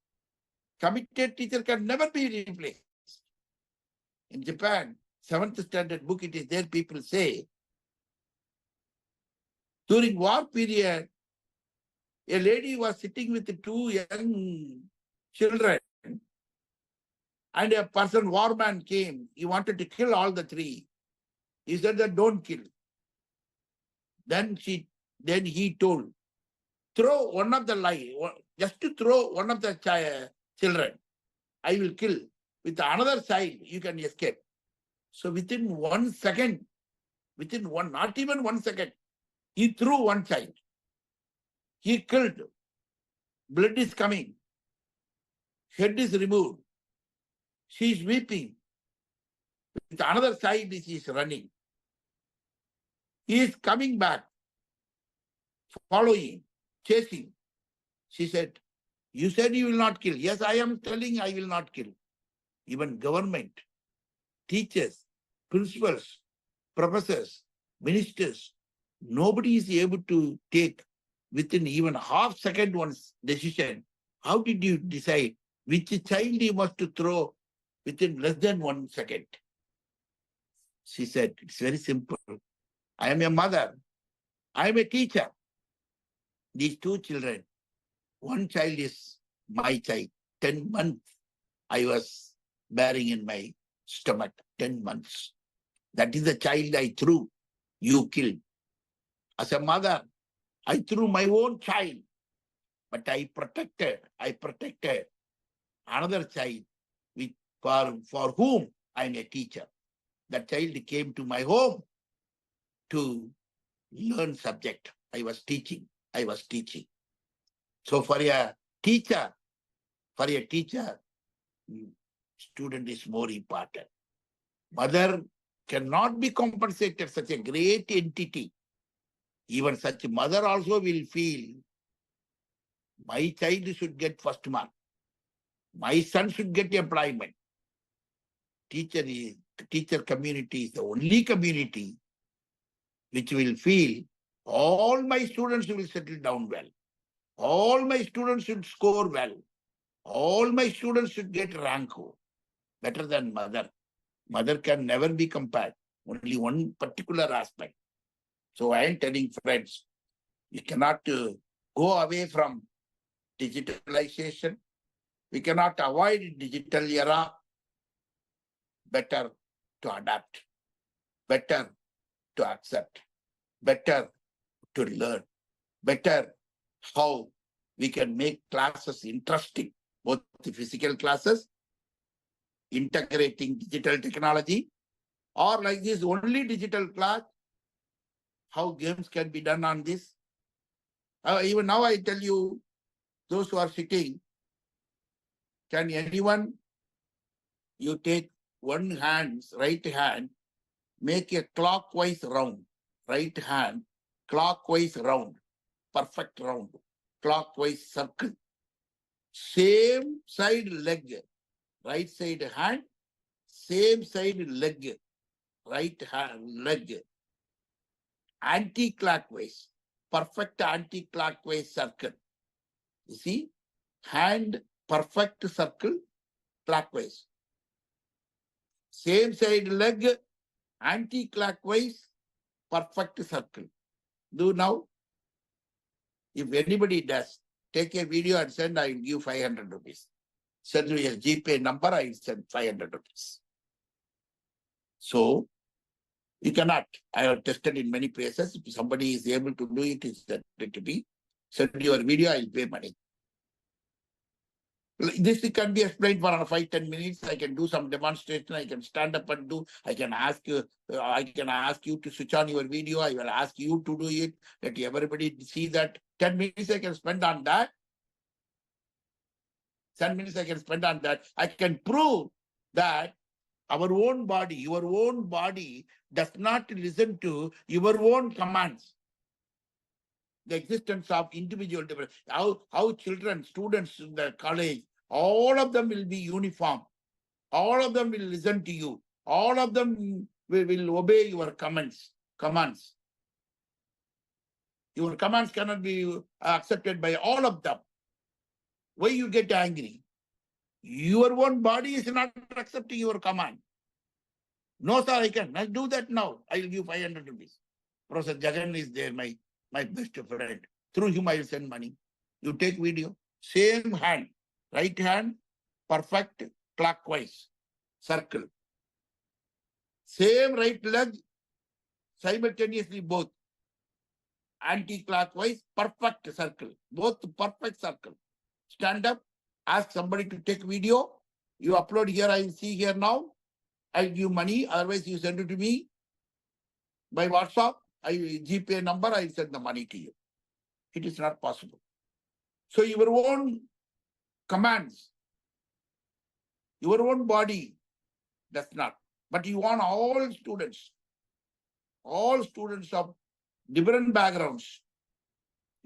Committed teacher can never be replaced. In Japan, 7th standard book, it is there, people say, during war period, a lady was sitting with 2 young children. And a person, war man came. He wanted to kill all the three. He said that don't kill. Then he told, throw one of the just to throw one of the children. I will kill. With another child, you can escape. So within 1 second, not even 1 second, he threw one child. He killed. Blood is coming. Head is removed. She is weeping. With another child, she is running. He is coming back, following, chasing. She said, you said you will not kill. Yes, I am telling I will not kill. Even government, teachers, principals, professors, ministers, nobody is able to take within even half second one's decision. How did you decide which child you must to throw within less than 1 second? She said, it's very simple. I am a mother. I am a teacher. These two children, one child is my child. 10 months I was bearing in my stomach. 10 months. That is the child I threw. You killed. As a mother, I threw my own child. But I protected another child for whom I am a teacher. That child came to my home to learn subject. I was teaching. So for a teacher, student is more important. Mother cannot be compensated, such a great entity. Even such mother also will feel, my child should get first mark. My son should get employment. Teacher community is the only community which will feel all my students will settle down well. All my students should score well. All my students should get rank better than mother. Mother can never be compared. Only one particular aspect. So I am telling friends, you cannot go away from digitalization. We cannot avoid digital era. Better to adapt. Better to accept. Better to learn. Better how we can make classes interesting. Both the physical classes, integrating digital technology, or like this only digital class, how games can be done on this. Even now I tell you, those who are sitting, can anyone, you take one hand, right hand, make a clockwise round, right hand, clockwise round, perfect round, clockwise circle. Same side leg, right side hand, same side leg, right hand leg, anti-clockwise, perfect anti-clockwise circle. You see, hand perfect circle, clockwise. Same side leg, anti-clockwise, perfect circle. Do now. If anybody does, take a video and send, I will give 500 rupees. Send me a GPay number, I will send 500 rupees. So, you cannot. I have tested in many places. If somebody is able to do it, it's that to be. Send your video, I will pay money. This can be explained for 5-10 minutes. I can do some demonstration. I can stand up and do. I can ask you to switch on your video. I will ask you to do it. Let everybody see that. 10 minutes I can spend on that. 10 minutes I can spend on that. I can prove that our own body, your own body does not listen to your own commands. The existence of individual difference. How children, students in the college, all of them will be uniform. All of them will listen to you. All of them will obey your commands. Your commands cannot be accepted by all of them. Why you get angry? Your own body is not accepting your command. No, sir, I can. I'll do that now. I will give 500 rupees. Professor Jagan is there, my best friend. Through him, I will send money. You take video. Same hand. Right hand, perfect clockwise circle. Same right leg, simultaneously both. Anti-clockwise, perfect circle. Both perfect circle. Stand up, ask somebody to take video. You upload here, I will see here now. I give you money, otherwise you send it to me by WhatsApp. I GPay number, I send the money to you. It is not possible. So your own commands, your own body does not. But you want all students of different backgrounds,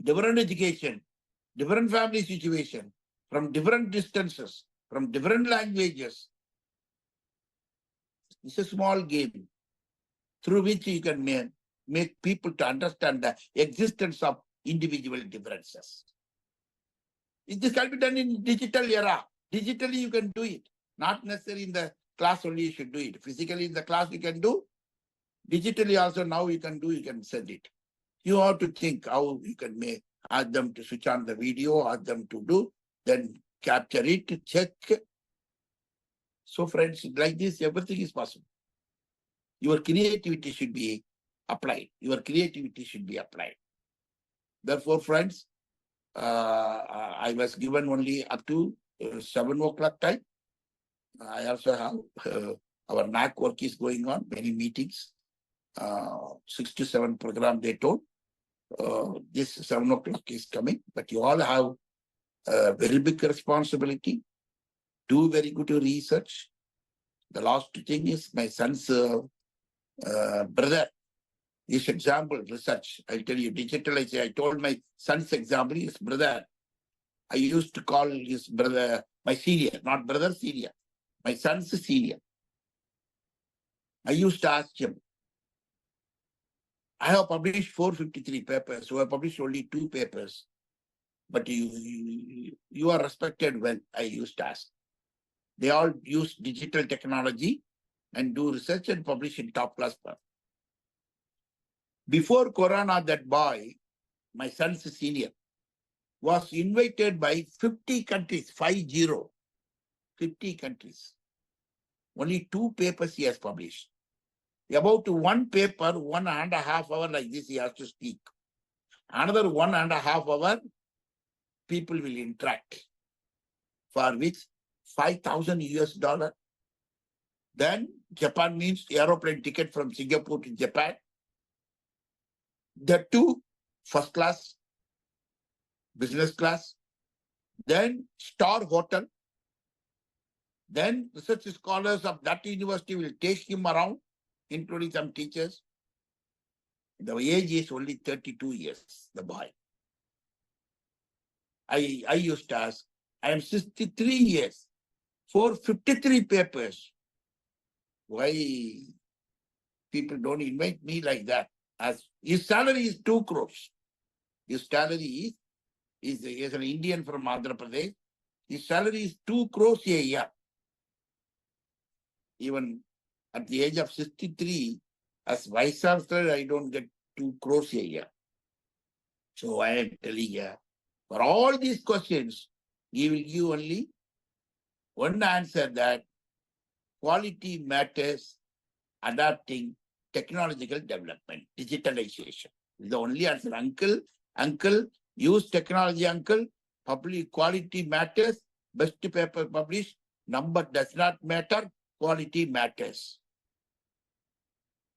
different education, different family situation, from different distances, from different languages. It's a small game through which you can make people to understand the existence of individual differences. This can be done in digital era. Digitally you can do it. Not necessarily in the class only you should do it. Physically in the class you can do. Digitally also now you can do, you can send it. You have to think how you can ask them to switch on the video, ask them to do, then capture it, check. So friends, like this, everything is possible. Your creativity should be applied. Your creativity should be applied. Therefore, friends, I was given only up to 7 o'clock time. I also have our NAC work is going on, many meetings. 6 to 7 program they told. This 7 o'clock is coming, but you all have a very big responsibility. Do very good research. The last thing is my son's brother. His example research. I'll tell you, digitalization. I told my son's example, his brother. I used to call his brother my senior, not brother, senior. My son's senior. I used to ask him, I have published 453 papers, so I published only 2 papers. But you are respected well, I used to ask. They all use digital technology and do research and publish in top class. Before Corona, that boy, my son's senior, was invited by 50 countries, 50 countries. Only 2 papers he has published. About 1 paper, 1.5 hours like this he has to speak. Another 1.5 hours, people will interact, for which $5,000. Then Japan means aeroplane ticket from Singapore to Japan. The 2 first class, business class, then star hotel. Then research scholars of that university will take him around, including some teachers. The age is only 32 years, the boy. I used to ask, I am 63 years, 453 papers. Why people don't invite me like that? As his salary is 2 crores. His salary is an Indian from Andhra Pradesh. His salary is 2 crores a year. Even at the age of 63, as vice chancellor, I don't get 2 crores a year. So I am telling you, for all these questions, he will give only one answer, that quality matters, adapting technological development, digitalization. The only answer. Uncle, use technology, uncle. Public quality matters. Best paper published. Number does not matter. Quality matters.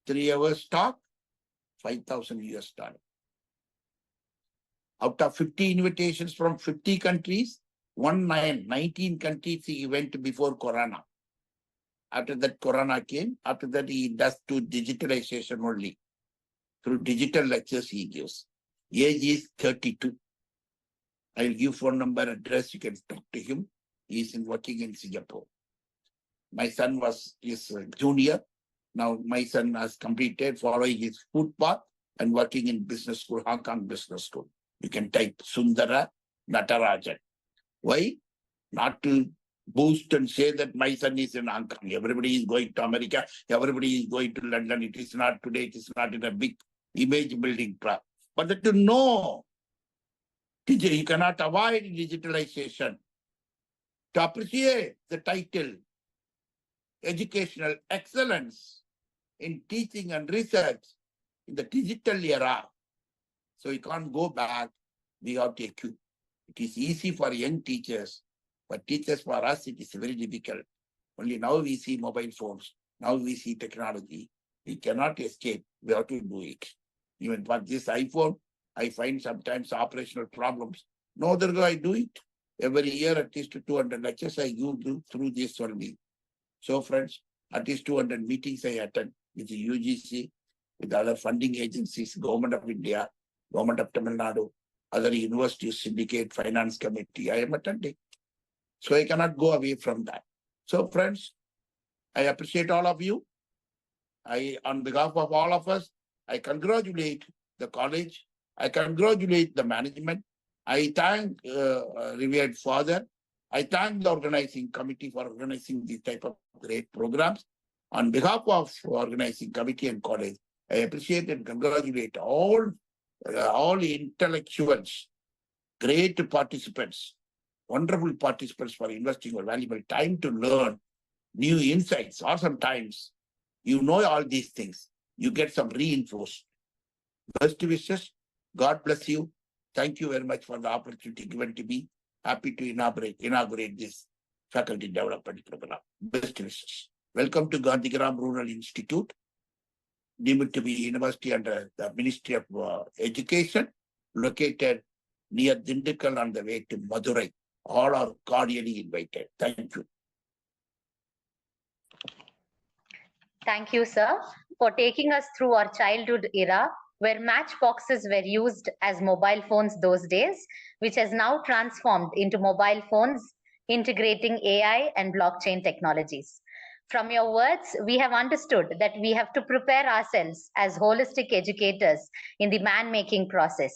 3 hours talk, $5,000. Out of 50 invitations from 50 countries, 19 countries he went before Corona. After that, Corona came. After that, he does to digitalization only. Through digital lectures he gives. Age is 32. I will give phone number, address. You can talk to him. He is working in Singapore. My son is a junior. Now my son has completed, following his footpath and working in business school, Hong Kong Business School. You can type Sundara Natarajan. Why? Not to boost and say that my son is in Hong Kong. Everybody is going to America. Everybody is going to London. It is not today. It is not in a big image building club. But that to know, you cannot avoid digitalization. To appreciate the title, educational excellence in teaching and research in the digital era. So we can't go back. We have to equip. It is easy for young teachers, but teachers for us, it is very difficult. Only now we see mobile phones. Now we see technology. We cannot escape. We have to do it. Even for this iPhone, I find sometimes operational problems. No other way I do it. Every year, at least 200 lectures I do through this only. So friends, at least 200 meetings I attend with the UGC, with other funding agencies, Government of India, Government of Tamil Nadu, other universities, syndicate, finance committee, I am attending. So I cannot go away from that. So friends, I appreciate all of you. On behalf of all of us, I congratulate the college. I congratulate the management. I thank revered father. I thank the organizing committee for organizing these type of great programs. On behalf of organizing committee and college, I appreciate and congratulate all intellectuals, great participants, wonderful participants for investing your valuable time to learn new insights. Or sometimes you know all these things, you get some reinforced. Best wishes. God bless you. Thank you very much for the opportunity given to me. Happy to inaugurate this faculty development program. Best wishes. Welcome to Gandhigram Rural Institute, deemed to be university under the Ministry of Education, located near Dindigul on the way to Madurai. All are cordially invited. Thank you. Thank you, sir, for taking us through our childhood era where matchboxes were used as mobile phones those days, which has now transformed into mobile phones integrating AI and blockchain technologies. From your words, we have understood that we have to prepare ourselves as holistic educators in the man-making process.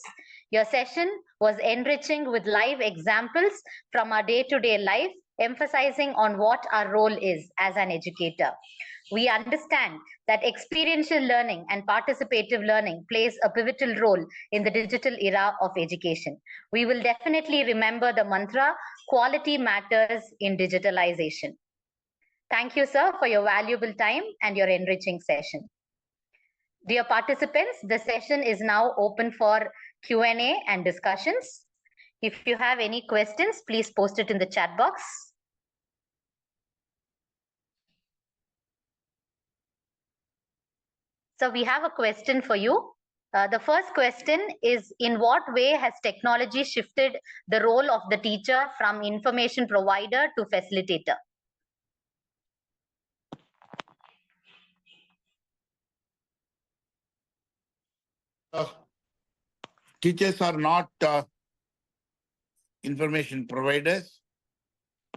Your session was enriching with live examples from our day-to-day life, emphasizing on what our role is as an educator. We understand that experiential learning and participative learning plays a pivotal role in the digital era of education. We will definitely remember the mantra, quality matters in digitalization. Thank you, sir, for your valuable time and your enriching session. Dear participants, the session is now open for Q&A and discussions. If you have any questions, please post it in the chat box. So we have a question for you. The first question is, in what way has technology shifted the role of the teacher from information provider to facilitator? Teachers are not information providers.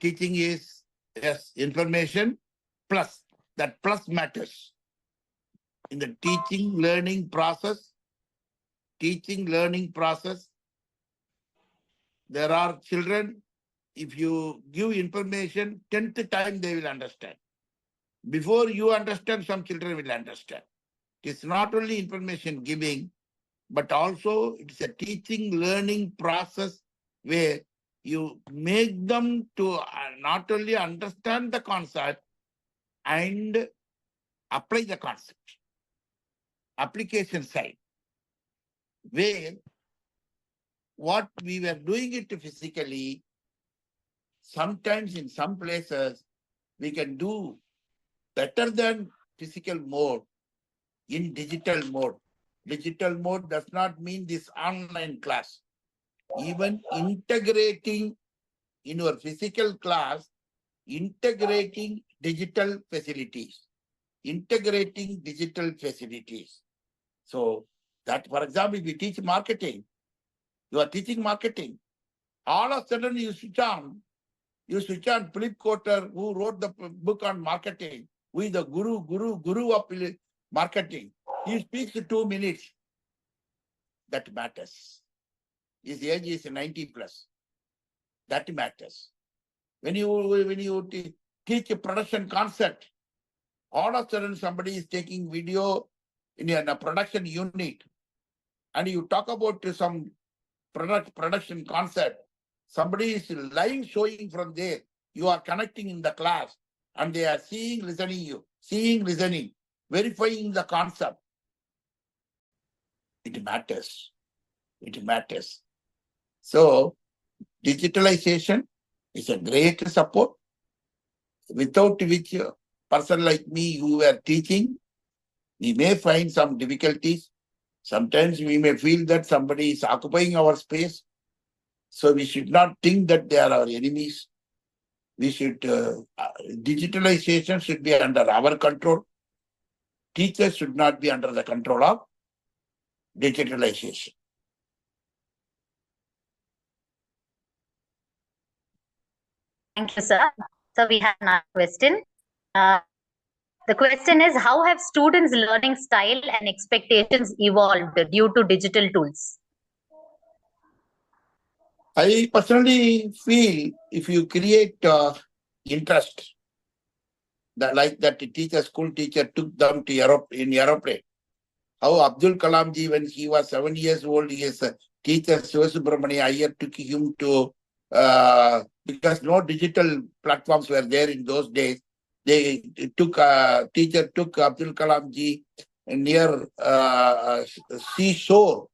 Teaching is, yes, information plus. That plus matters. In the teaching learning process, there are children, if you give information, 10th time they will understand. Before you understand, some children will understand. It's not only information giving, but also it's a teaching learning process where you make them to not only understand the concept and apply the concept. Application side, where what we were doing it physically, sometimes in some places we can do better than physical mode in digital mode. Digital mode does not mean this online class. Even integrating in your physical class, integrating digital facilities. So that, for example, if you teach marketing, you are teaching marketing. All of a sudden you switch on Philip Kotler, who wrote the book on marketing, who is the guru of marketing. He speaks 2 minutes. That matters. His age is 90 plus. That matters. When you teach a production concept, all of a sudden somebody is taking video in a production unit, and you talk about some production concept. Somebody is live showing from there. You are connecting in the class. and they are seeing, listening, verifying the concept. It matters. It matters. So, digitalization is a great support, without which a person like me who were teaching, we may find some difficulties. Sometimes we may feel that somebody is occupying our space. So we should not think that they are our enemies. We should, digitalization should be under our control. Teachers should not be under the control of digitalization. Thank you, sir. So we have another question. The question is, how have students' learning style and expectations evolved due to digital tools? I personally feel if you create interest, like that school teacher took them to in aeroplane. How Abdul Kalam ji, when he was 7 years old, his teacher Sivasubramani Iyer took him to, because no digital platforms were there in those days. Teacher took Abdul Kalam ji near seashore,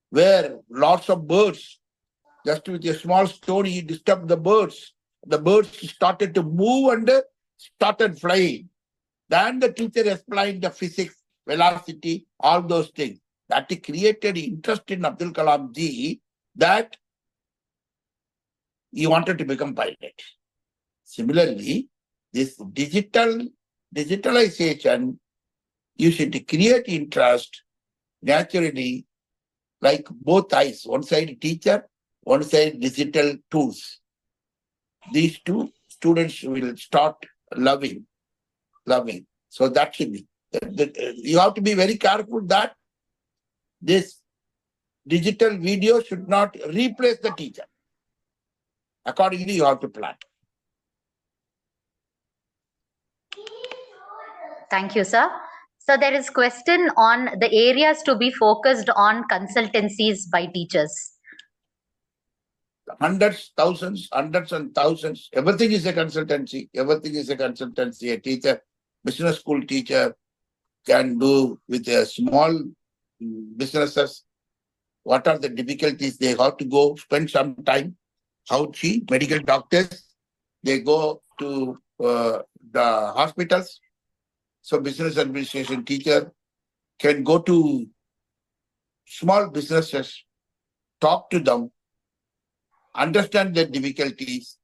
where lots of birds, just with a small stone, he disturbed the birds. The birds started to move and started flying. Then the teacher explained the physics, velocity, all those things. That created interest in Abdul Kalam ji that he wanted to become pilot. Similarly, this digitalization, you should create interest naturally, like both eyes, one side teacher, one side digital tools. These two students will start loving. So that should be. You have to be very careful that this digital video should not replace the teacher. Accordingly, you have to plan. Thank you, sir. So there is question on the areas to be focused on consultancies by teachers. Hundreds and thousands. Everything is a consultancy. A teacher, business school teacher can do with a small businesses. What are the difficulties? They have to go spend some time. Medical doctors, they go to the hospitals. So business administration teacher can go to small businesses, talk to them, understand their difficulties,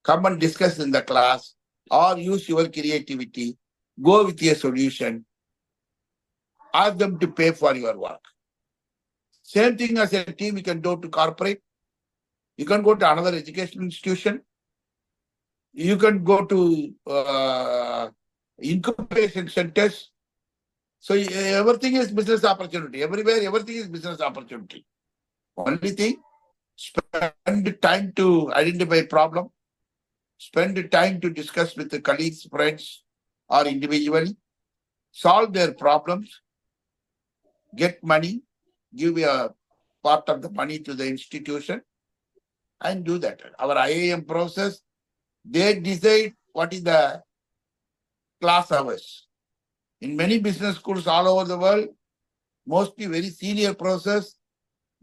come and discuss in the class, or use your creativity, go with your solution, ask them to pay for your work. Same thing as a team you can do to corporate. You can go to another educational institution. You can go to incubation centers. So everything is business opportunity. Everywhere, everything is business opportunity. Only thing, spend time to identify problem, spend time to discuss with the colleagues, friends, or individually, solve their problems, get money, give a part of the money to the institution, and do that. Our IAM process, they decide what is the class hours. In many business schools all over the world, mostly very senior process,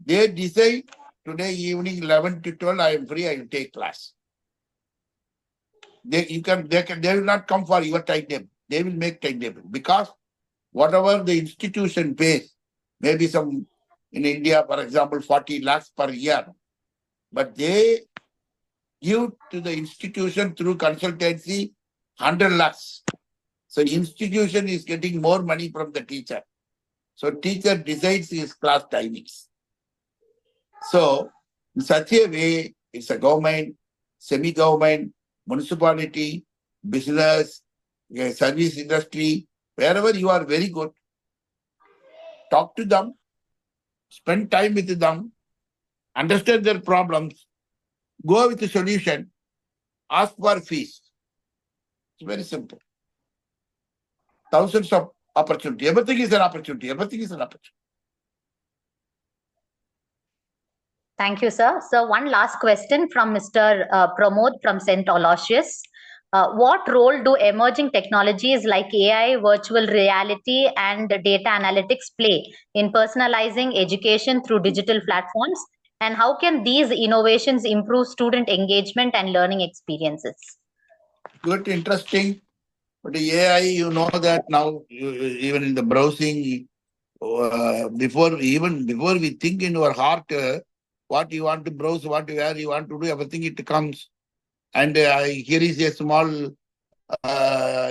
they decide today evening 11 to 12, I am free, I will take class. They will not come for your timetable. They will make timetable because whatever the institution pays, maybe some in India, for example, 40 lakhs per year, but they give to the institution through consultancy 100 lakhs. So institution is getting more money from the teacher. So teacher decides his class timings. So in such a way, it's a government, semi-government, municipality, business, service industry, wherever you are very good, talk to them, spend time with them, understand their problems, go with the solution, ask for fees. It's very simple. Thousands of opportunity. Everything is an opportunity. Thank you, sir. So one last question from Mr. Pramod from St. Aloysius. What role do emerging technologies like AI, virtual reality, and data analytics play in personalizing education through digital platforms? And how can these innovations improve student engagement and learning experiences? Good, interesting. But the AI, you know that now, even in the browsing, before we think in our heart, what you want to browse, where you want to do, everything it comes. And here is a small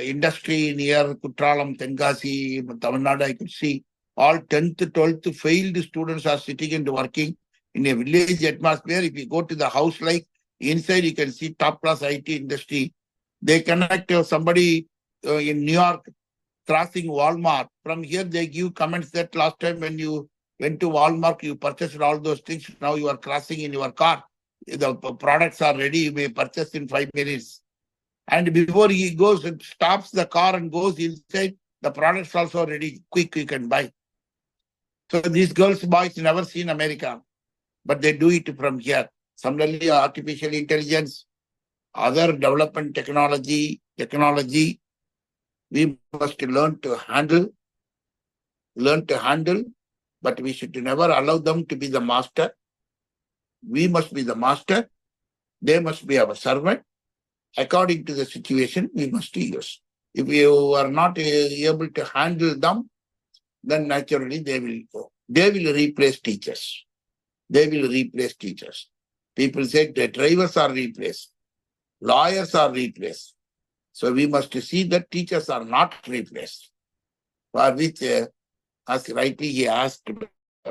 industry near Kutralam, Tenkasi, Tamil Nadu. I could see all 10th, 12th failed students are sitting and working in a village atmosphere. If you go to the house, like inside, you can see top class IT industry. They connect somebody in New York crossing Walmart. From here, they give comments that last time when you went to Walmart, you purchased all those things. Now you are crossing in your car. The products are ready. You may purchase in 5 minutes. And before he goes and stops the car and goes inside, the products also ready, quick, you can buy. So these girls, boys never seen America, but they do it from here. Similarly, artificial intelligence, other development technology, we must learn to handle, but we should never allow them to be the master. We must be the master. They must be our servant. According to the situation, we must use. If you are not able to handle them, then naturally they will replace teachers. People say the drivers are replaced, lawyers are replaced. So we must see that teachers are not replaced. For which, as rightly he asked,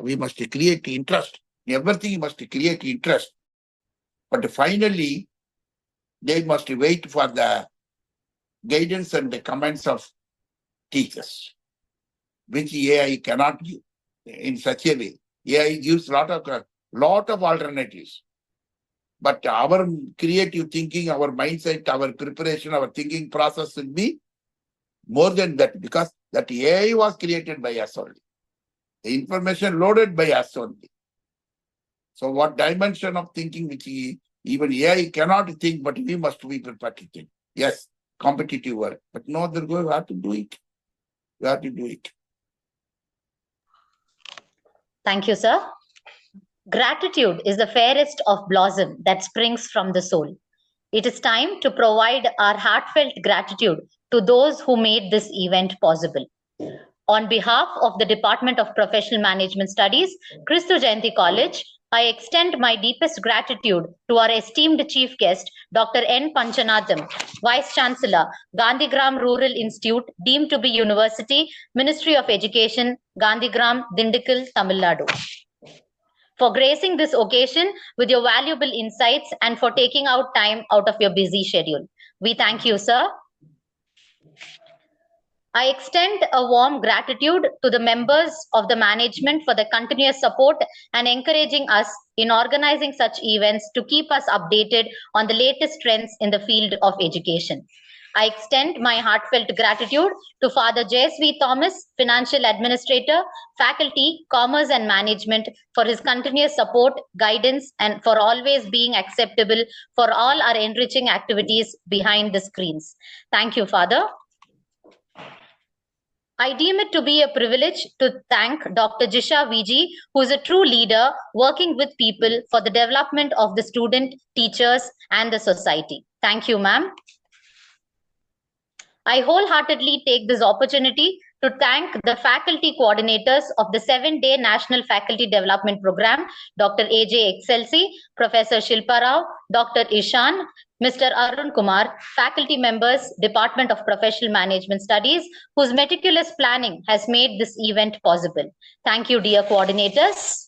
we must create interest. Everything must create interest. But finally, they must wait for the guidance and the comments of teachers, which AI cannot give in such a way. AI gives lot of alternatives. But our creative thinking, our mindset, our preparation, our thinking process will be more than that, because that AI was created by us only. The information loaded by us only. So what dimension of thinking which even AI cannot think, but we must be prepared to think. Yes, competitive work. But no other way, we have to do it. Thank you, sir. Gratitude is the fairest of blossom that springs from the soul. It is time to provide our heartfelt gratitude to those who made this event possible. On behalf of the Department of Professional Management Studies, Christu Jayanti College, I extend my deepest gratitude to our esteemed chief guest, Dr. N. Panchanatham, Vice Chancellor, Gandhigram Rural Institute, deemed to be University, Ministry of Education, Gandhigram, Dindigul, Tamil Nadu, for gracing this occasion with your valuable insights and for taking out time out of your busy schedule. We thank you, sir. I extend a warm gratitude to the members of the management for the continuous support and encouraging us in organizing such events to keep us updated on the latest trends in the field of education. I extend my heartfelt gratitude to Father J.S.V. Thomas, Financial Administrator, Faculty, Commerce and Management, for his continuous support, guidance, and for always being acceptable for all our enriching activities behind the screens. Thank you, Father. I deem it to be a privilege to thank Dr. Jisha Viji, who is a true leader working with people for the development of the student, teachers, and the society. Thank you, ma'am. I wholeheartedly take this opportunity to thank the faculty coordinators of the 7-day National Faculty Development Program, Dr. A.J. Excelsi, Professor Shilpa Rao, Dr. Ishan, Mr. Arun Kumar, faculty members, Department of Professional Management Studies, whose meticulous planning has made this event possible. Thank you, dear coordinators.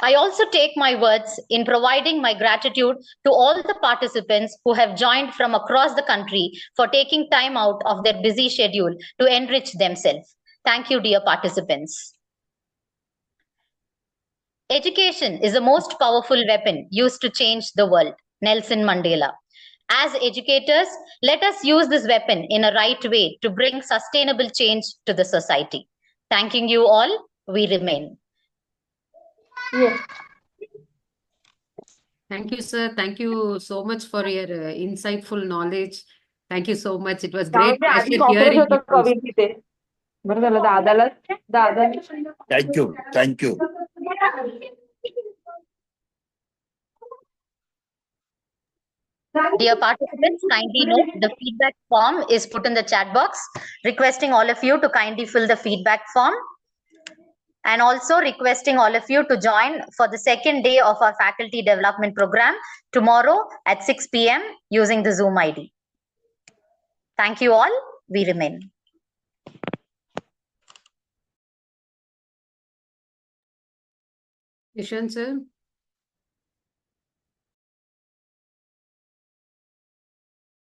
I also take my words in providing my gratitude to all the participants who have joined from across the country for taking time out of their busy schedule to enrich themselves. Thank you, dear participants. Education is the most powerful weapon used to change the world. Nelson Mandela. As educators, let us use this weapon in a right way to bring sustainable change to the society. Thanking you all, we remain. Yeah. Thank you, sir. Thank you so much for your insightful knowledge. Thank you so much. It was great त्यामुळे आधी pleasure cockroach hearing होता you. कवी तिथे बरं झालं दादाला Thank you. Thank you. Dear participants, kindly note the feedback form is put in the chat box, requesting all of you to kindly fill the feedback form, and also requesting all of you to join for the second day of our faculty development program tomorrow at 6 p.m. using the Zoom ID. Thank you all. We remain. Ishan, sir.